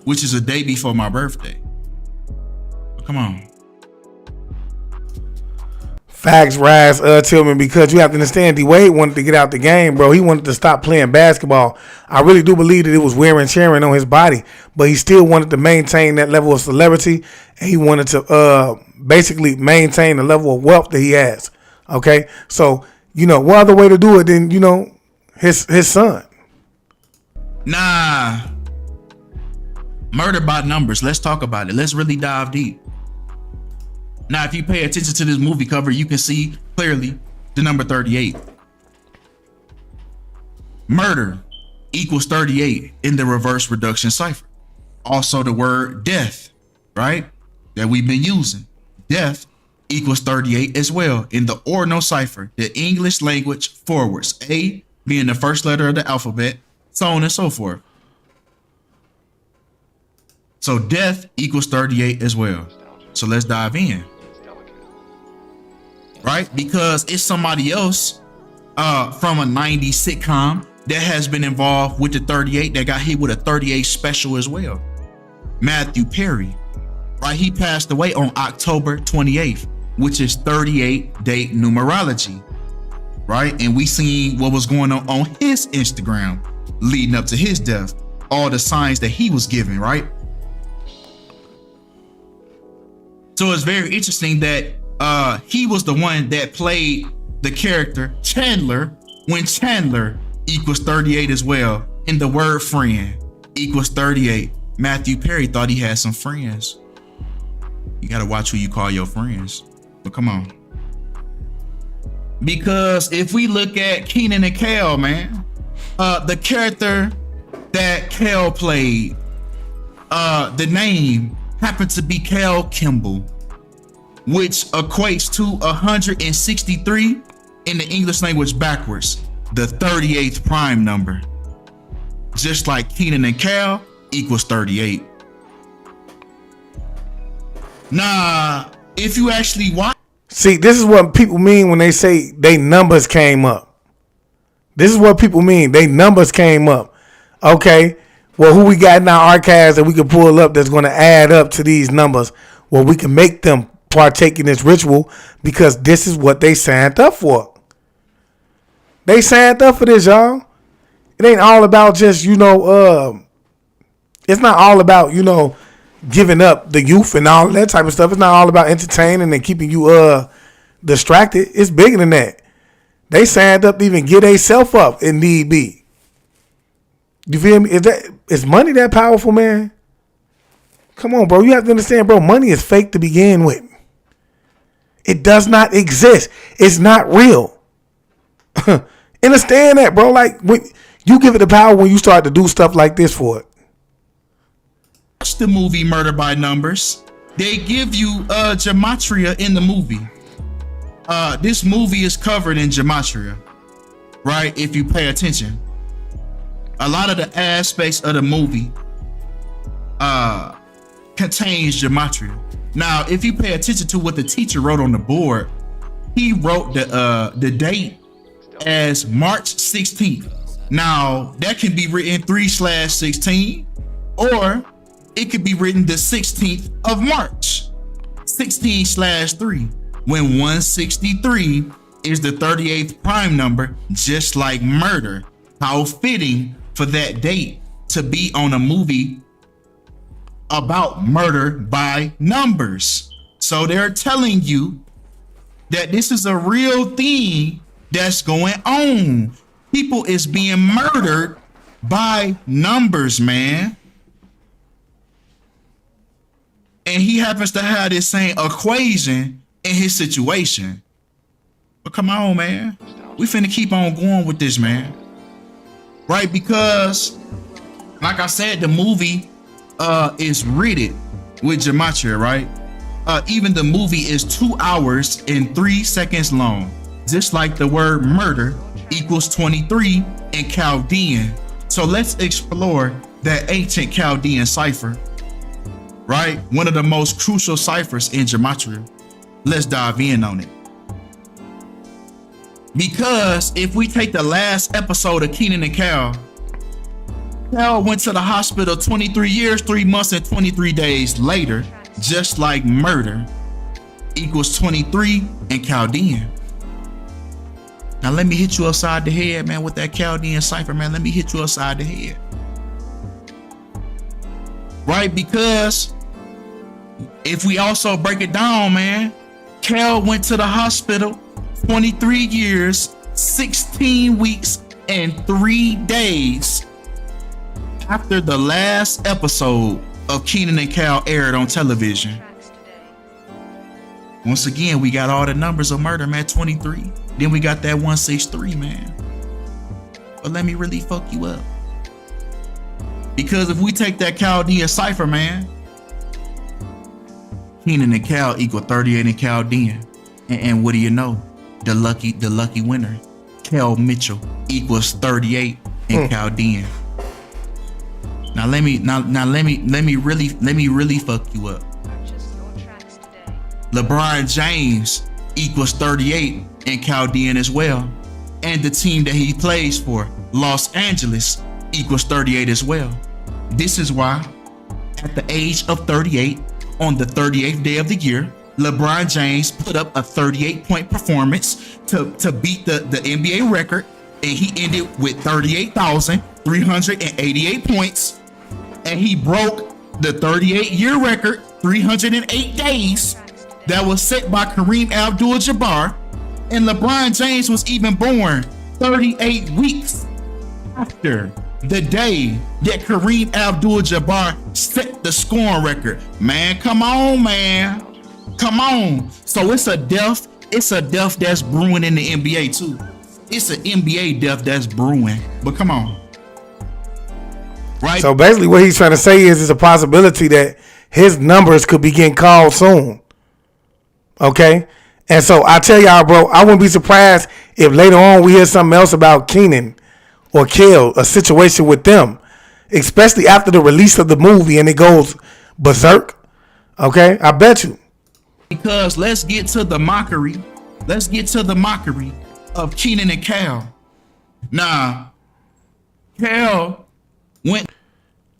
which is a day before my birthday. Come on. Facts, Rise Tillman, because you have to understand, D-Wade wanted to get out the game, bro. He wanted to stop playing basketball. I really do believe that it was wear and tearing on his body, but he still wanted to maintain that level of celebrity, and he wanted to basically maintain the level of wealth that he has. Okay? So, what other way to do it than, his son? Nah. Murder by numbers. Let's talk about it. Let's really dive deep. Now, if you pay attention to this movie cover, you can see clearly the number 38. Murder equals 38 in the reverse reduction cipher. Also the word death, right? That we've been using. Death equals 38 as well in the ordinal cipher, the English language forwards. A being the first letter of the alphabet, so on and so forth. So death equals 38 as well. So let's dive in. Right? Because it's somebody else from a 90s sitcom that has been involved with the 38 that got hit with a 38 special as well. Matthew Perry, right? He passed away on October 28th, which is 38 date numerology, right? And we seen what was going on his Instagram leading up to his death, all the signs that he was giving, right? So it's very interesting that he was the one that played the character Chandler when Chandler equals 38 as well. And the word friend equals 38. Matthew Perry thought he had some friends. You gotta watch who you call your friends. But come on. Because if we look at Kenan and Kel, man, the character that Kel played, the name happened to be Kel Kimball, which equates to 163 in the English language backwards, the 38th prime number. Just like Kenan and Kel equals 38. Nah, if you actually watch. See, this is what people mean when they say they numbers came up. This is what people mean. They numbers came up. Okay. Well, who we got in our archives that we can pull up that's going to add up to these numbers? Well, we can make them partake in this ritual because this is what they signed up for. They signed up for this, y'all. It ain't all about just, it's not all about, giving up the youth and all that type of stuff. It's not all about entertaining and keeping you distracted. It's bigger than that. They signed up to even get themselves up if need be. You feel me? Is money that powerful, man? Come on, bro. You have to understand, bro, money is fake to begin with. It does not exist. It's not real. Understand that, bro. Like, when you give it the power when you start to do stuff like this for it. Watch the movie Murder by Numbers. They give you gematria in the movie. This movie is covered in gematria, right? If you pay attention. A lot of the aspects of the movie contains gematria. Now, if you pay attention to what the teacher wrote on the board, he wrote the date as March 16th. Now, that can be written 3/16, or it could be written the 16th of March, 16/3, when 163 is the 38th prime number, just like murder. How fitting for that date to be on a movie about murder by numbers. So they're telling you that this is a real thing that's going on. People is being murdered by numbers, man. And he happens to have this same equation in his situation. But come on, man. We finna keep on going with this, man. Right? Because, like I said, the movie is riddled with gematria, right? Even the movie is 2 hours and 3 seconds long. Just like the word murder equals 23 in Chaldean. So let's explore that ancient Chaldean cipher, right? One of the most crucial ciphers in gematria. Let's dive in on it. Because if we take the last episode of Kenan and Kel, Kel went to the hospital 23 years, 3 months, and 23 days later, just like murder equals 23 in Chaldean. Now let me hit you upside the head, man, with that Chaldean cipher, man. Let me hit you upside the head. Right? Because if we also break it down, man, Kel went to the hospital 23 years, 16 weeks, and 3 days after the last episode of Kenan and Kel aired on television. Once again, we got all the numbers of murder, man. 23. Then we got that 163, man. But let me really fuck you up. Because if we take that Chaldean cipher, man, Keenan and Cal equal 38 in Chaldean. And what do you know? The lucky winner, Kel Mitchell, equals 38 in Chaldean. Now let me really fuck you up. LeBron James equals 38 in Chaldean as well. And the team that he plays for, Los Angeles, equals 38 as well. This is why, at the age of 38, on the 38th day of the year, LeBron James put up a 38-point performance to beat the NBA record, and he ended with 38,388 points, and he broke the 38-year record, 308 days, that was set by Kareem Abdul-Jabbar, and LeBron James was even born 38 weeks after the day that Kareem Abdul-Jabbar set the scoring record. Man, come on, man. Come on. So it's a death that's brewing in the NBA too. It's an NBA death that's brewing. But come on. Right? So basically what he's trying to say is it's a possibility that his numbers could be getting called soon. Okay? And so I tell y'all, bro, I wouldn't be surprised if later on we hear something else about Keenan or Kel, a situation with them, especially after the release of the movie and it goes berserk. Okay? I bet you. Because let's get to the mockery. Let's get to the mockery of Keenan and Kel. Nah, Kel went.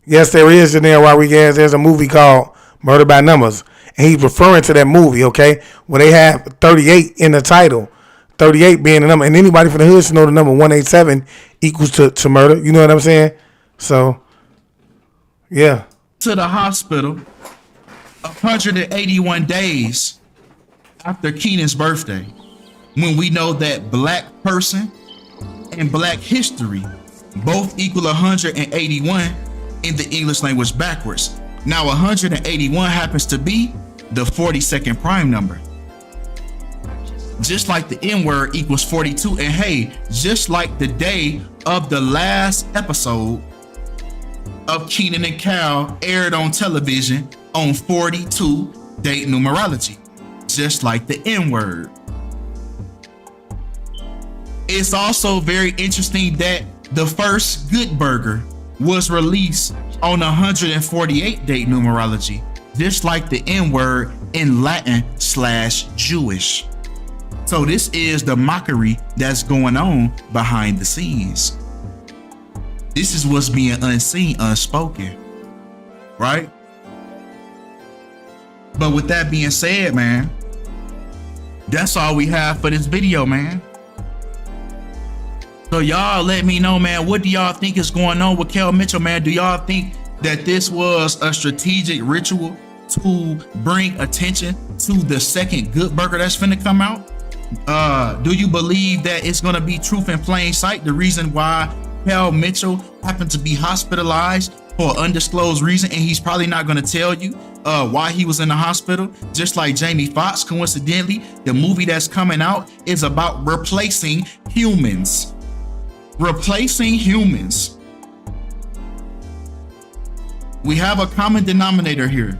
Yes, there is, Janelle Rodriguez. There's a movie called Murder by Numbers. And he's referring to that movie, okay, where they have 38 in the title. 38 being the number. And anybody from the hood should know the number 187 equals to murder. You know what I'm saying? So, yeah. To the hospital 181 days after Keenan's birthday, when we know that black person and black history both equal 181 in the English language backwards. Now 181 happens to be the 42nd prime number. Just like the N-word equals 42. And hey, just like the day of the last episode of Keenan and Kel aired on television on 42 date numerology, just like the N-word. It's also very interesting that the first Good Burger was released on 148 date numerology, just like the N-word in Latin/Jewish. So this is the mockery that's going on behind the scenes. This is what's being unseen, unspoken, right? But with that being said, man, that's all we have for this video, man. So y'all let me know, man, what do y'all think is going on with Kel Mitchell, man? Do y'all think that this was a strategic ritual to bring attention to the second Good Burger that's finna come out? Do you believe that it's gonna be truth in plain sight? The reason why Kel Mitchell happened to be hospitalized for an undisclosed reason, and he's probably not gonna tell you why he was in the hospital, just like Jamie Foxx. Coincidentally, the movie that's coming out is about replacing humans. Replacing humans. We have a common denominator here.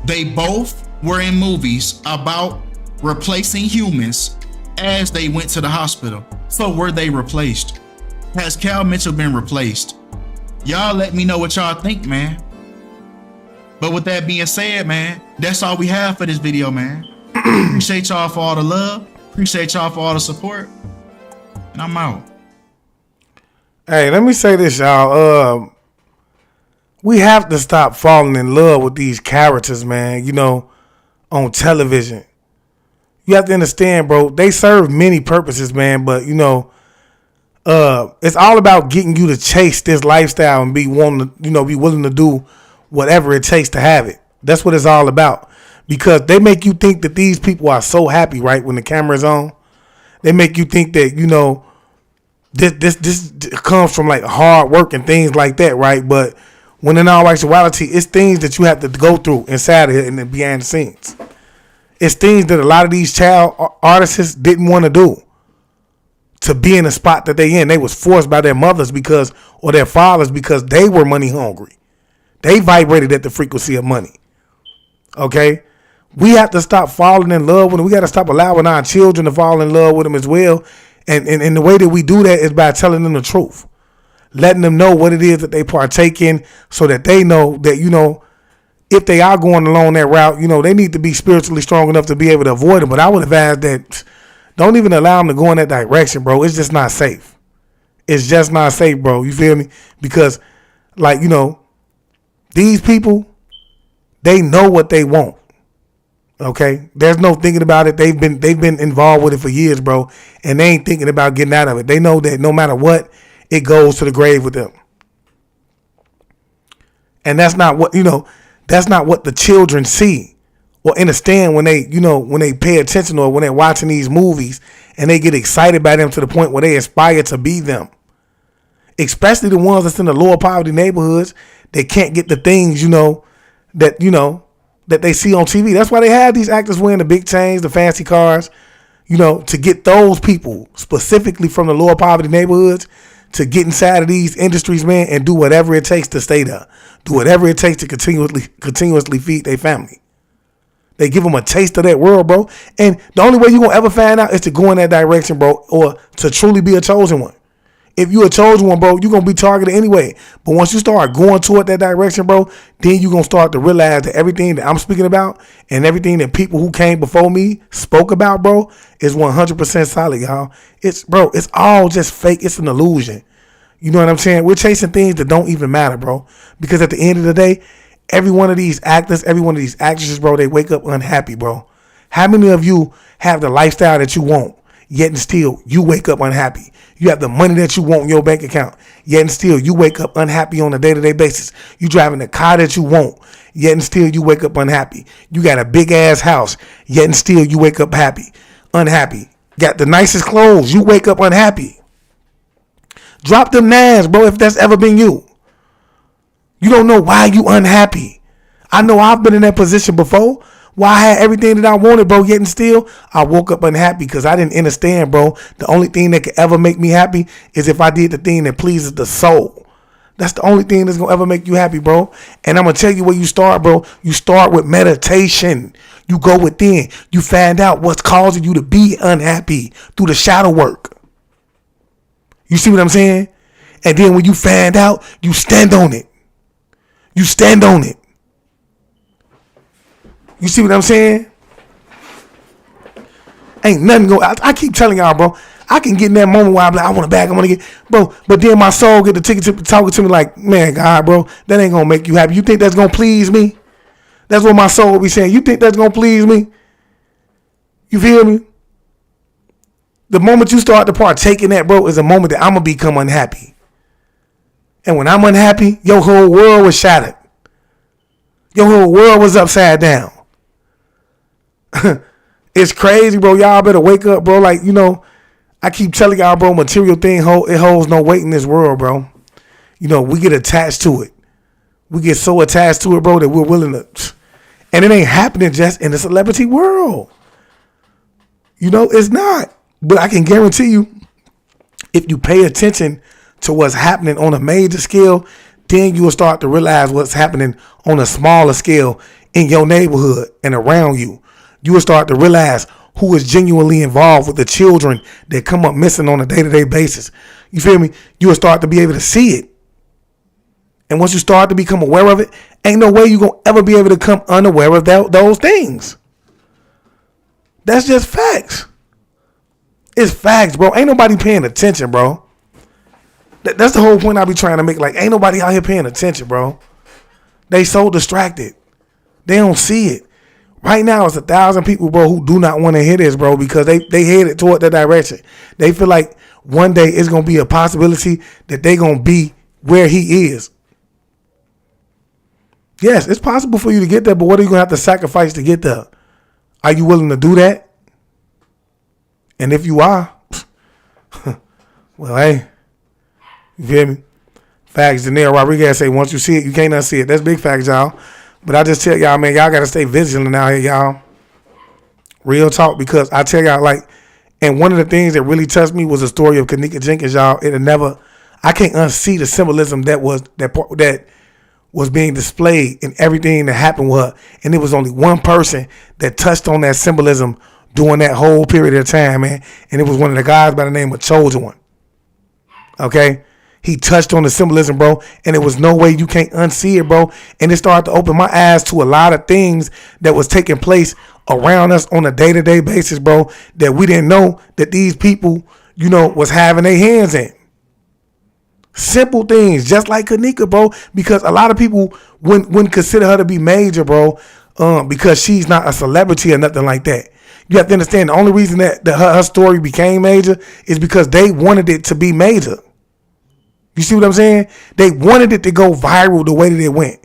They both were in movies about replacing humans as they went to the hospital. So were they replaced? Has Kel Mitchell been replaced? Y'all let me know what y'all think, man. But with that being said, man, that's all we have for this video, man. Appreciate y'all for all the love. Appreciate y'all for all the support. And I'm out. Hey, let me say this, y'all. We have to stop falling in love with these characters, man, you know, on television. You have to understand, bro, they serve many purposes, man, but, you know, it's all about getting you to chase this lifestyle and be willing to do whatever it takes to have it. That's what it's all about. Because they make you think that these people are so happy, right, when the camera's on. They make you think that, you know, this comes from like hard work and things like that, right? But when in all actuality, it's things that you have to go through inside of it and behind the scenes. It's things that a lot of these child artists didn't want to do. To be in the spot that they in. They was forced by their mothers or their fathers because they were money hungry. They vibrated at the frequency of money. Okay? We have to stop falling in love with them. We got to stop allowing our children to fall in love with them as well. And the way that we do that is by telling them the truth. Letting them know what it is that they partake in so that they know that, if they are going along that route, they need to be spiritually strong enough to be able to avoid them. But I would advise that don't even allow them to go in that direction, bro. It's just not safe. It's just not safe, bro. You feel me? Because, these people, they know what they want. Okay? There's no thinking about it. They've been involved with it for years, bro. And they ain't thinking about getting out of it. They know that no matter what, it goes to the grave with them. And that's not what, that's not what the children see or understand when they pay attention or when they're watching these movies and they get excited by them to the point where they aspire to be them. Especially the ones that's in the lower poverty neighborhoods that can't get the things, that they see on TV. That's why they have these actors wearing the big chains, the fancy cars, to get those people specifically from the lower poverty neighborhoods to get inside of these industries, man, and do whatever it takes to stay there. Do whatever it takes to continuously feed their family. They give them a taste of that world, bro. And the only way you're going to ever find out is to go in that direction, bro, or to truly be a chosen one. If you're a chosen one, bro, you're going to be targeted anyway. But once you start going toward that direction, bro, then you're going to start to realize that everything that I'm speaking about and everything that people who came before me spoke about, bro, is 100% solid, y'all. It's all just fake. It's an illusion. You know what I'm saying? We're chasing things that don't even matter, bro. Because at the end of the day, every one of these actors, every one of these actresses, bro, they wake up unhappy, bro. How many of you have the lifestyle that you want, yet and still you wake up unhappy? You have the money that you want in your bank account, yet and still you wake up unhappy on a day-to-day basis. You driving the car that you want, yet and still you wake up unhappy. You got a big-ass house, yet and still you wake up unhappy. Got the nicest clothes, you wake up unhappy. Drop them nines, bro, if that's ever been you. You don't know why you unhappy. I know I've been in that position before. Why I had everything that I wanted, bro, yet and still I woke up unhappy because I didn't understand, bro. The only thing that could ever make me happy is if I did the thing that pleases the soul. That's the only thing that's going to ever make you happy, bro. And I'm going to tell you where you start, bro. You start with meditation. You go within. You find out what's causing you to be unhappy through the shadow work. You see what I'm saying? And then when you find out, you stand on it. You stand on it. You see what I'm saying? Ain't nothing going. I keep telling y'all, bro. I can get in that moment where I'm like, I want to back. I want to get, bro. But then my soul get the ticket to talking to me like, man, God, bro, that ain't gonna make you happy. You think that's gonna please me? That's what my soul will be saying. You think that's gonna please me? You feel me? The moment you start to partake in that, bro, is a moment that I'm gonna become unhappy. And when I'm unhappy, your whole world was shattered. Your whole world was upside down. It's crazy, bro. Y'all better wake up, bro. Like, I keep telling y'all, bro, material thing, it holds no weight in this world, bro. We get attached to it. We get so attached to it, bro, that we're willing to. And it ain't happening just in the celebrity world. It's not. But I can guarantee you, if you pay attention to what's happening on a major scale, then you will start to realize what's happening on a smaller scale in your neighborhood and around you. You will start to realize who is genuinely involved with the children that come up missing on a day-to-day basis. You feel me? You will start to be able to see it. And once you start to become aware of it, ain't no way you're going to ever be able to come unaware of those things. That's just facts. It's facts, bro. Ain't nobody paying attention, bro. That's the whole point I be trying to make. Like, ain't nobody out here paying attention, bro. They so distracted. They don't see it. Right now, it's 1,000 people, bro, who do not want to hear this, bro, because they headed toward that direction. They feel like one day it's going to be a possibility that they going to be where he is. Yes, it's possible for you to get there, but what are you going to have to sacrifice to get there? Are you willing to do that? And if you are, well, hey, you feel me? Facts. Janelle Rodriguez say, once you see it, you can't unsee it. That's big facts, y'all. But I just tell y'all, man, y'all got to stay vigilant out here, y'all. Real talk, because I tell y'all, like, and one of the things that really touched me was the story of Kanika Jenkins, y'all. I can't unsee the symbolism that was being displayed in everything that happened with her. And it was only one person that touched on that symbolism during that whole period of time, man. And it was one of the guys by the name of Chosen One. Okay? He touched on the symbolism, bro, and it was no way you can't unsee it, bro. And it started to open my eyes to a lot of things that was taking place around us on a day-to-day basis, bro, that we didn't know that these people, was having their hands in. Simple things, just like Kanika, bro, because a lot of people wouldn't consider her to be major, bro, because she's not a celebrity or nothing like that. You have to understand, the only reason that her story became major is because they wanted it to be major. You see what I'm saying? They wanted it to go viral the way that it went.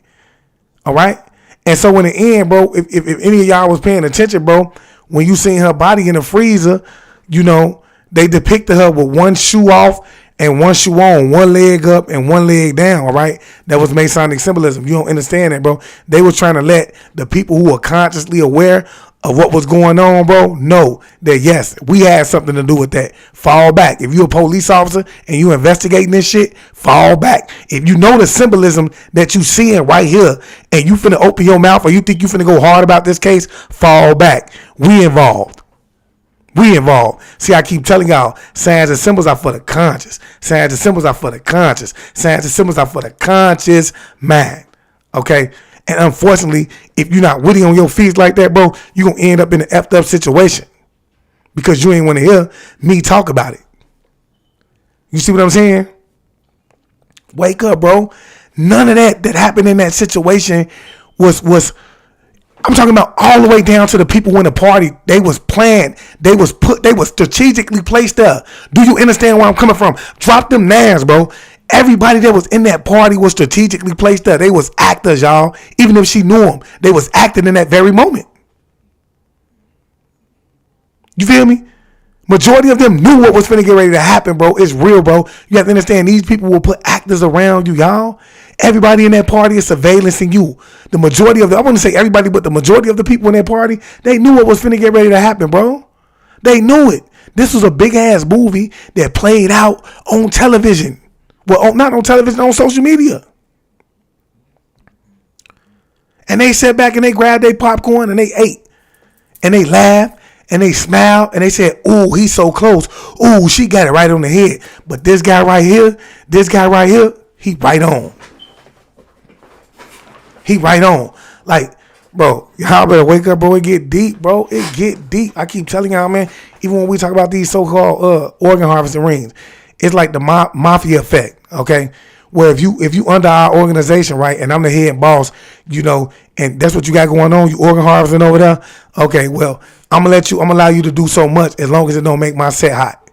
All right? And so in the end, bro, if any of y'all was paying attention, bro, when you seen her body in the freezer, they depicted her with one shoe off and one shoe on, one leg up and one leg down, all right? That was Masonic symbolism. You don't understand that, bro. They were trying to let the people who are consciously aware of what was going on, bro, know that, yes, we had something to do with that. Fall back. If you're a police officer and you investigating this shit, fall back. If you know the symbolism that you seeing right here and you finna open your mouth or you think you finna go hard about this case, fall back. We involved. See, I keep telling y'all, signs and symbols are for the conscious. Signs and symbols are for the conscious. Signs and symbols are for the conscious mind. Okay? And unfortunately, if you're not witty on your feet like that, bro, you're going to end up in an effed up situation because you ain't want to hear me talk about it. You see what I'm saying? Wake up, bro. None of that happened in that situation was I'm talking about all the way down to the people in the party. They was planned. They was strategically placed there. Do you understand where I'm coming from? Drop them names, bro. Everybody that was in that party was strategically placed there. They was actors, y'all. Even if she knew them, they was acting in that very moment. You feel me? Majority of them knew what was finna get ready to happen, bro. It's real, bro. You have to understand, these people will put actors around you, y'all. Everybody in that party is surveillancing you. The majority of I wouldn't say everybody, but the majority of the people in that party, they knew what was finna get ready to happen, bro. They knew it. This was a big ass movie that played out on television. Well, not on television, on social media. And they sat back and they grabbed their popcorn and they ate. And they laughed and they smiled and they said, ooh, he's so close. Ooh, she got it right on the head. But this guy right here, he right on. He right on. Like, bro, y'all better wake up, bro. It get deep, bro. It get deep. I keep telling y'all, man, even when we talk about these so-called organ harvesting rings, it's like the mafia effect, okay? Where if you under our organization, right, and I'm the head boss, and that's what you got going on, you organ harvesting over there, okay, well, I'm gonna allow you to do so much as long as it don't make my set hot.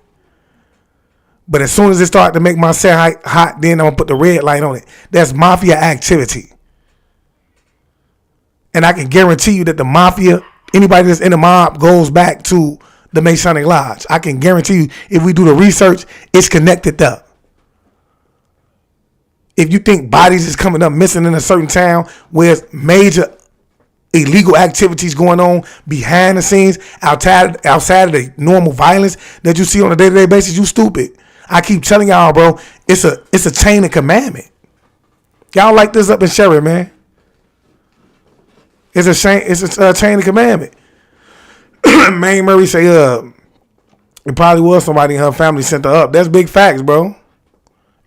But as soon as it start to make my set hot, then I'm gonna put the red light on it. That's mafia activity. And I can guarantee you that the mafia, anybody that's in the mob goes back to the Masonic Lodge. I can guarantee you, if we do the research, it's connected up. If you think bodies is coming up missing in a certain town where there's major illegal activities going on behind the scenes, outside of the normal violence that you see on a day-to-day basis, you stupid. I keep telling y'all, bro, it's a chain of commandment. Y'all like this up and share it, man. It's a chain of commandment. Mae Murray say, it probably was somebody in her family sent her up. That's big facts, bro.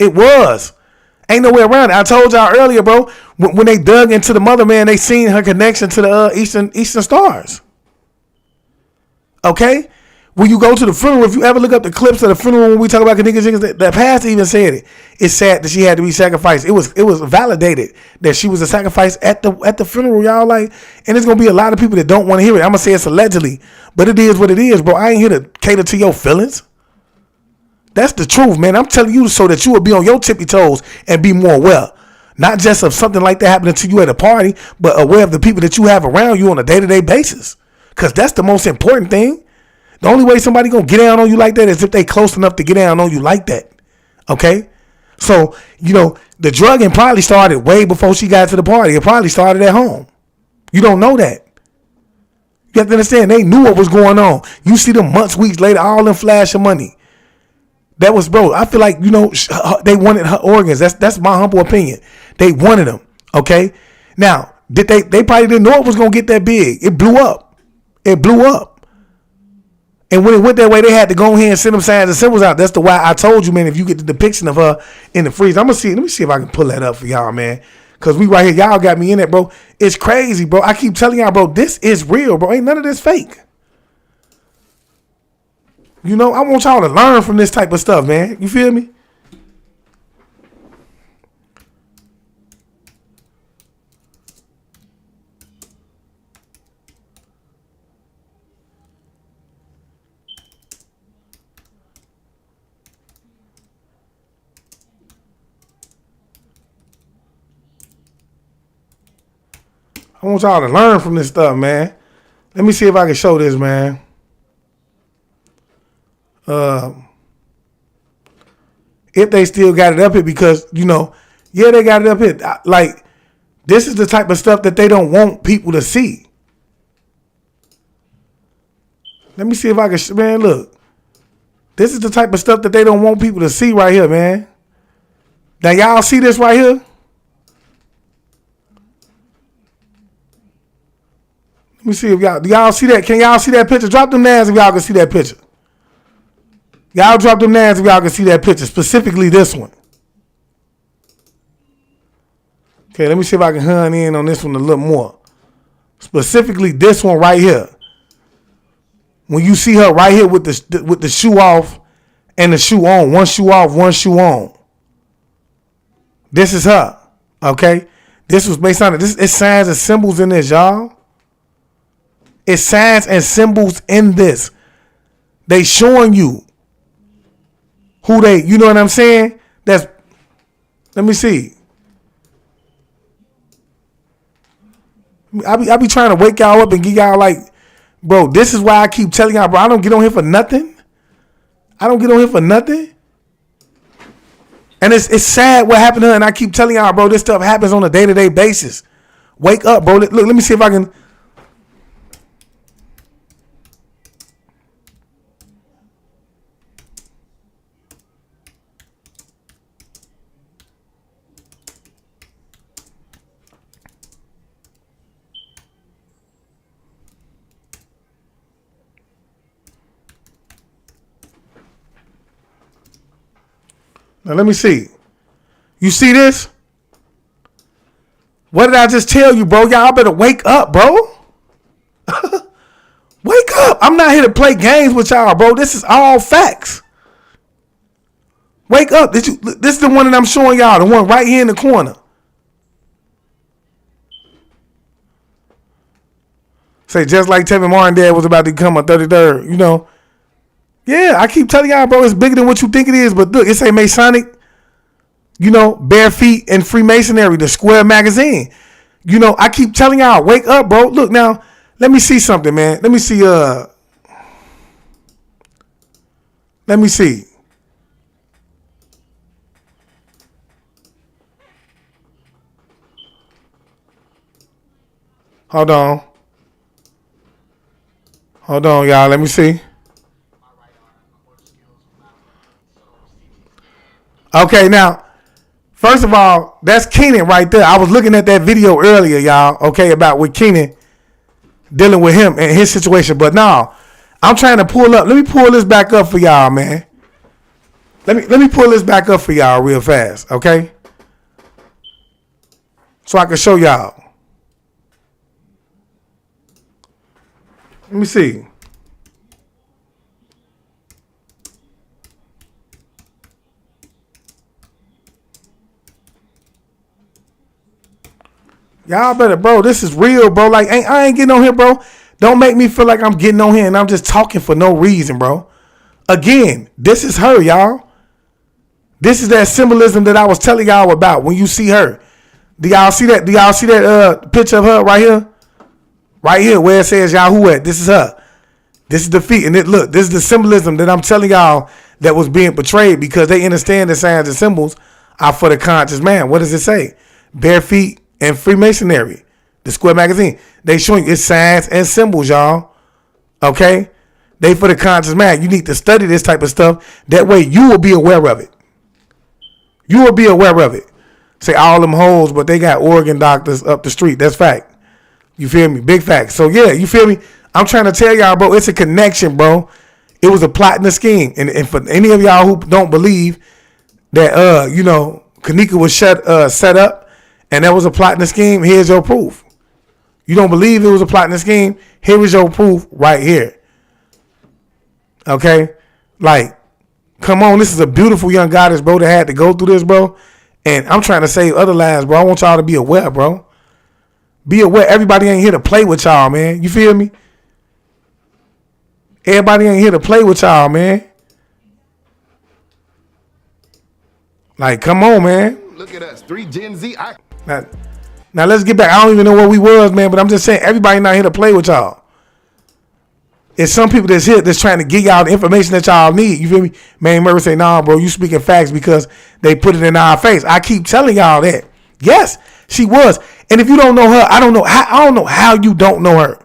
It was. Ain't no way around it. I told y'all earlier, bro, when they dug into the mother, man, they seen her connection to the Eastern Stars. Okay? When you go to the funeral, if you ever look up the clips of the funeral when we talk about Kanika Jenkins, the pastor even said it. It's sad that she had to be sacrificed. It was validated that she was a sacrifice at the funeral, y'all. Like, and there's gonna be a lot of people that don't want to hear it. I'm gonna say it's allegedly, but it is what it is, bro. I ain't here to cater to your feelings. That's the truth, man. I'm telling you so that you will be on your tippy toes and be more aware. Not just of something like that happening to you at a party, but aware of the people that you have around you on a day-to-day basis. Because that's the most important thing. The only way somebody gonna get down on you like that is if they close enough to get down on you like that. Okay? So, the drugging probably started way before she got to the party. It probably started at home. You don't know that. You have to understand, they knew what was going on. You see them months, weeks later, all in flash of money. That was, bro, I feel like, they wanted her organs. That's my humble opinion. They wanted them, okay? Now, they probably didn't know it was going to get that big. It blew up. It blew up. And when it went that way, they had to go ahead and send them signs and symbols out. That's the why I told you, man, if you get the depiction of her in the freezer, let me see if I can pull that up for y'all, man. Because we right here, y'all got me in it, bro. It's crazy, bro. I keep telling y'all, bro, this is real, bro. Ain't none of this fake. I want y'all to learn from this type of stuff, man. You feel me? I want y'all to learn from this stuff, man. Let me see if I can show this, man. If they still got it up here, because, they got it up here. Like, this is the type of stuff that they don't want people to see. Let me see if I can, man, look. This is the type of stuff that they don't want people to see right here, man. Now, y'all see this right here? Let me see if y'all see that. Can y'all see that picture? Drop them names if y'all can see that picture. Y'all drop them names if y'all can see that picture. Specifically this one. Okay, let me see if I can hone in on this one a little more. Specifically this one right here. When you see her right here with the shoe off and the shoe on. One shoe off, one shoe on. This is her. Okay? This was based on it. It's signs and symbols in this, y'all. It's signs and symbols in this. They showing you who they, you know what I'm saying? Let me see. I be trying to wake y'all up and get y'all like, bro, this is why I keep telling y'all, bro, I don't get on here for nothing. And it's sad what happened to her, and I keep telling y'all, bro, this stuff happens on a day-to-day basis. Wake up, bro. Look, let me see if I can. Now, let me see. You see this? What did I just tell you, bro? Y'all better wake up, bro. Wake up. I'm not here to play games with y'all, bro. This is all facts. Wake up. This is the one that I'm showing y'all. The one right here in the corner. Say, just like Tevin Martin dad was about to become a 33rd, Yeah, I keep telling y'all, bro, it's bigger than what you think it is. But look, it say Masonic, Bare Feet and Freemasonry, the Square magazine. I keep telling y'all, wake up, bro. Look, now, let me see something, man. Let me see. Hold on, y'all. Let me see. Okay, now, first of all, that's Keenan right there. I was looking at that video earlier, y'all, okay, about with Keenan dealing with him and his situation. But now, I'm trying to pull up. Let me pull this back up for y'all, man. Let me pull this back up for y'all real fast, okay? So I can show y'all. Let me see. Y'all better, bro, this is real, bro. Like, I ain't getting on here, bro. Don't make me feel like I'm getting on here and I'm just talking for no reason, bro. Again, this is her, y'all. This is that symbolism that I was telling y'all about when you see her. Do y'all see that? Do y'all see that picture of her right here? Right here where it says Yahoo at. This is her. This is the feet. And look, this is the symbolism that I'm telling y'all that was being portrayed because they understand the signs and symbols are for the conscious man. What does it say? Bare feet and Freemasonry. The Square magazine. They showing you it's signs and symbols, y'all. Okay? They for the conscious man. You need to study this type of stuff. That way you will be aware of it. You will be aware of it. Say all them hoes, but they got organ doctors up the street. That's fact. You feel me? Big fact. So yeah, you feel me? I'm trying to tell y'all, bro, it's a connection, bro. It was a plot and a scheme. And for any of y'all who don't believe that Kanika was set up and that was a plot and a scheme, here's your proof. You don't believe it was a plot and a scheme? Here is your proof right here. Okay? Like, come on, this is a beautiful young goddess, bro, that had to go through this, bro. And I'm trying to save other lives, bro. I want y'all to be aware, bro. Be aware. Everybody ain't here to play with y'all, man. You feel me? Everybody ain't here to play with y'all, man. Like, come on, man. Look at us, 3 Gen Z. Now let's get back. I don't even know where we was, man, but I'm just saying everybody not here to play with y'all. It's some people that's here that's trying to get y'all the information that y'all need. You feel me? Man, Murray say, nah, bro, you speaking facts because they put it in our face. I keep telling y'all that. Yes, she was. And if you don't know her, I don't know how you don't know her.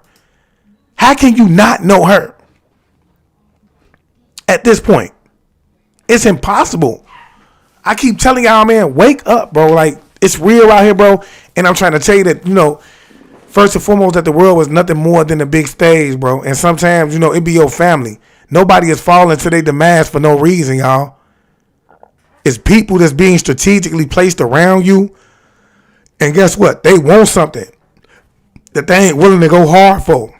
How can you not know her? At this point, it's impossible. I keep telling y'all, man, wake up, bro. Like, it's real out here, bro. And I'm trying to tell you that, first and foremost, that the world was nothing more than a big stage, bro. And sometimes, it be your family. Nobody is falling to their demise for no reason, y'all. It's people that's being strategically placed around you. And guess what? They want something that they ain't willing to go hard for.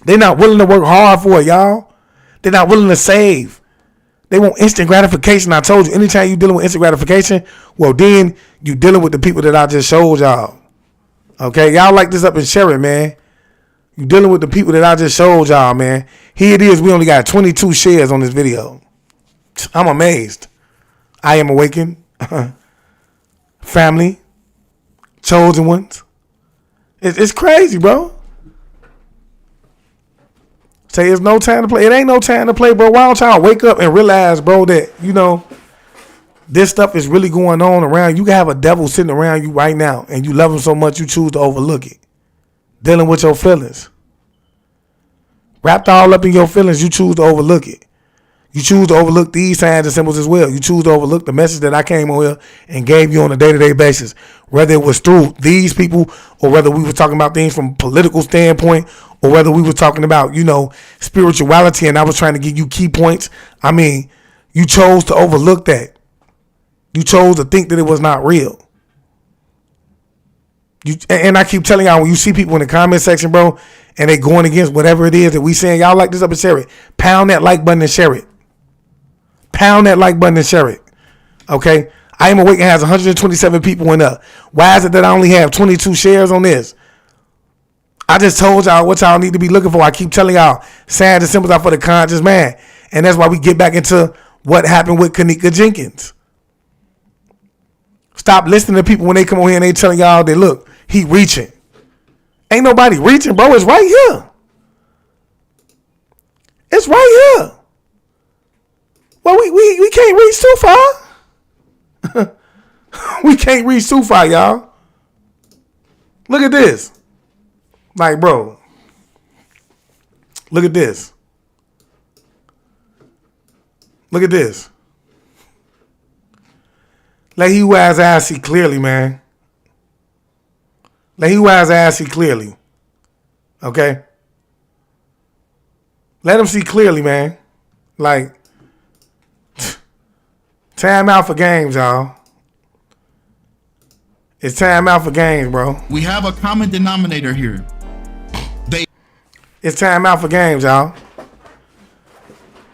They're not willing to work hard for it, y'all. They're not willing to save. They want instant gratification. I told you, anytime you dealing with instant gratification, well, then you dealing with the people that I just showed y'all. Okay, y'all like this up and share it, man. You dealing with the people that I just showed y'all, man. Here it is. We only got 22 shares on this video. I'm amazed. I am awakened. Family. Chosen ones. It's crazy, bro. Say it's no time to play. It ain't no time to play, bro. Why don't y'all wake up and realize, bro, that, this stuff is really going on around. You can have a devil sitting around you right now and you love him so much you choose to overlook it. Dealing with your feelings. Wrapped all up in your feelings, you choose to overlook it. You choose to overlook these signs and symbols as well. You choose to overlook the message that I came on here and gave you on a day-to-day basis. Whether it was through these people or whether we were talking about things from a political standpoint or whether we were talking about, spirituality and I was trying to give you key points. I mean, you chose to overlook that. You chose to think that it was not real. And I keep telling y'all, when you see people in the comment section, bro, and they going against whatever it is that we saying, y'all like this up and share it. Pound that like button and share it. Pound that like button and share it. Okay? I Am Awakened has 127 people in up. Why is it that I only have 22 shares on this? I just told y'all what y'all need to be looking for. I keep telling y'all, signs and symbols are for the conscious man. And that's why we get back into what happened with Kanika Jenkins. Stop listening to people when they come on here and they telling y'all that, look, he reaching. Ain't nobody reaching, bro. It's right here. It's right here. Well, we can't reach too far. We can't reach too far, y'all. Look at this. Like, bro. Look at this. Look at this. Let he who has eyes see clearly, man. Let he who has eyes see clearly. Okay? Let him see clearly, man. Like, time out for games, y'all. It's time out for games, bro. We have a common denominator here. It's time out for games, y'all.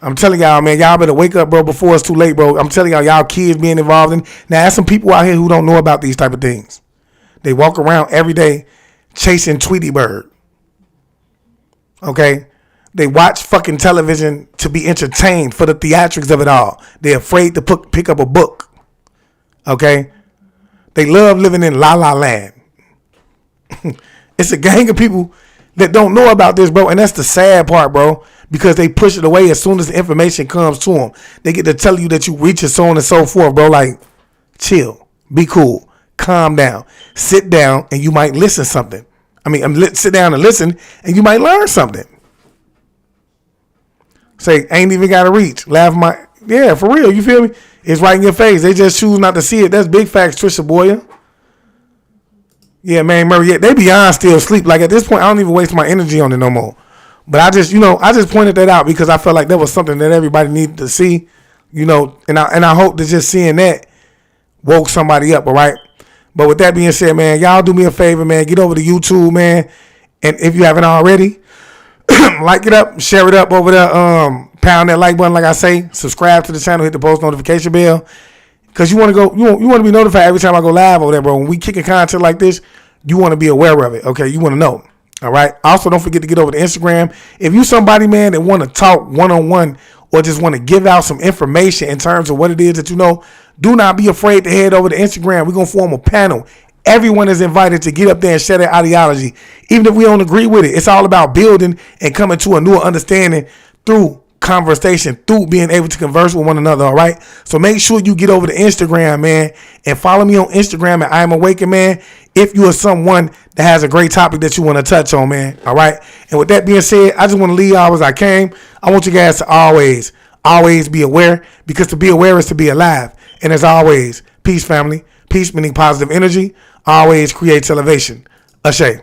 I'm telling y'all, man, y'all better wake up, bro, before it's too late, bro. I'm telling y'all kids being involved in. Now, there's some people out here who don't know about these type of things. They walk around every day chasing Tweety Bird. Okay? They watch fucking television to be entertained for the theatrics of it all. They're afraid to pick up a book. Okay? They love living in La La Land. It's a gang of people that don't know about this, bro. And that's the sad part, bro. Because they push it away as soon as the information comes to them. They get to tell you that you reach and so on and so forth, bro. Like, chill. Be cool. Calm down. Sit down and you might listen to something. Sit down and listen, and you might learn something. Say, ain't even got to reach. Yeah, for real, you feel me? It's right in your face. They just choose not to see it. That's big facts, Trisha Boyer. Yeah, man, Murray, they beyond still asleep. Like, at this point, I don't even waste my energy on it no more. But I just pointed that out because I felt like that was something that everybody needed to see, and I hope that just seeing that woke somebody up, all right? But with that being said, man, y'all do me a favor, man. Get over to YouTube, man. And if you haven't already, like it up, share it up over there. Pound that like button, like I say. Subscribe to the channel, hit the post notification bell. Because you want to be notified every time I go live over there, bro. When we kicking content like this, you want to be aware of it, okay? You want to know, all right? Also, don't forget to get over to Instagram. If you somebody, man, that want to talk one-on-one or just want to give out some information in terms of what it is that you know, do not be afraid to head over to Instagram. We're going to form a panel. Everyone is invited to get up there and share their ideology. Even if we don't agree with it, it's all about building and coming to a newer understanding through conversation, through being able to converse with one another, all right? So make sure you get over to Instagram, man, and follow me on Instagram at I Am Awakened, man, if you are someone that has a great topic that you want to touch on, man, all right? And with that being said, I just want to leave y'all as I came. I want you guys to always be aware, because to be aware is to be alive. And as always, peace, family. Peace meaning positive energy always creates elevation. Ashe.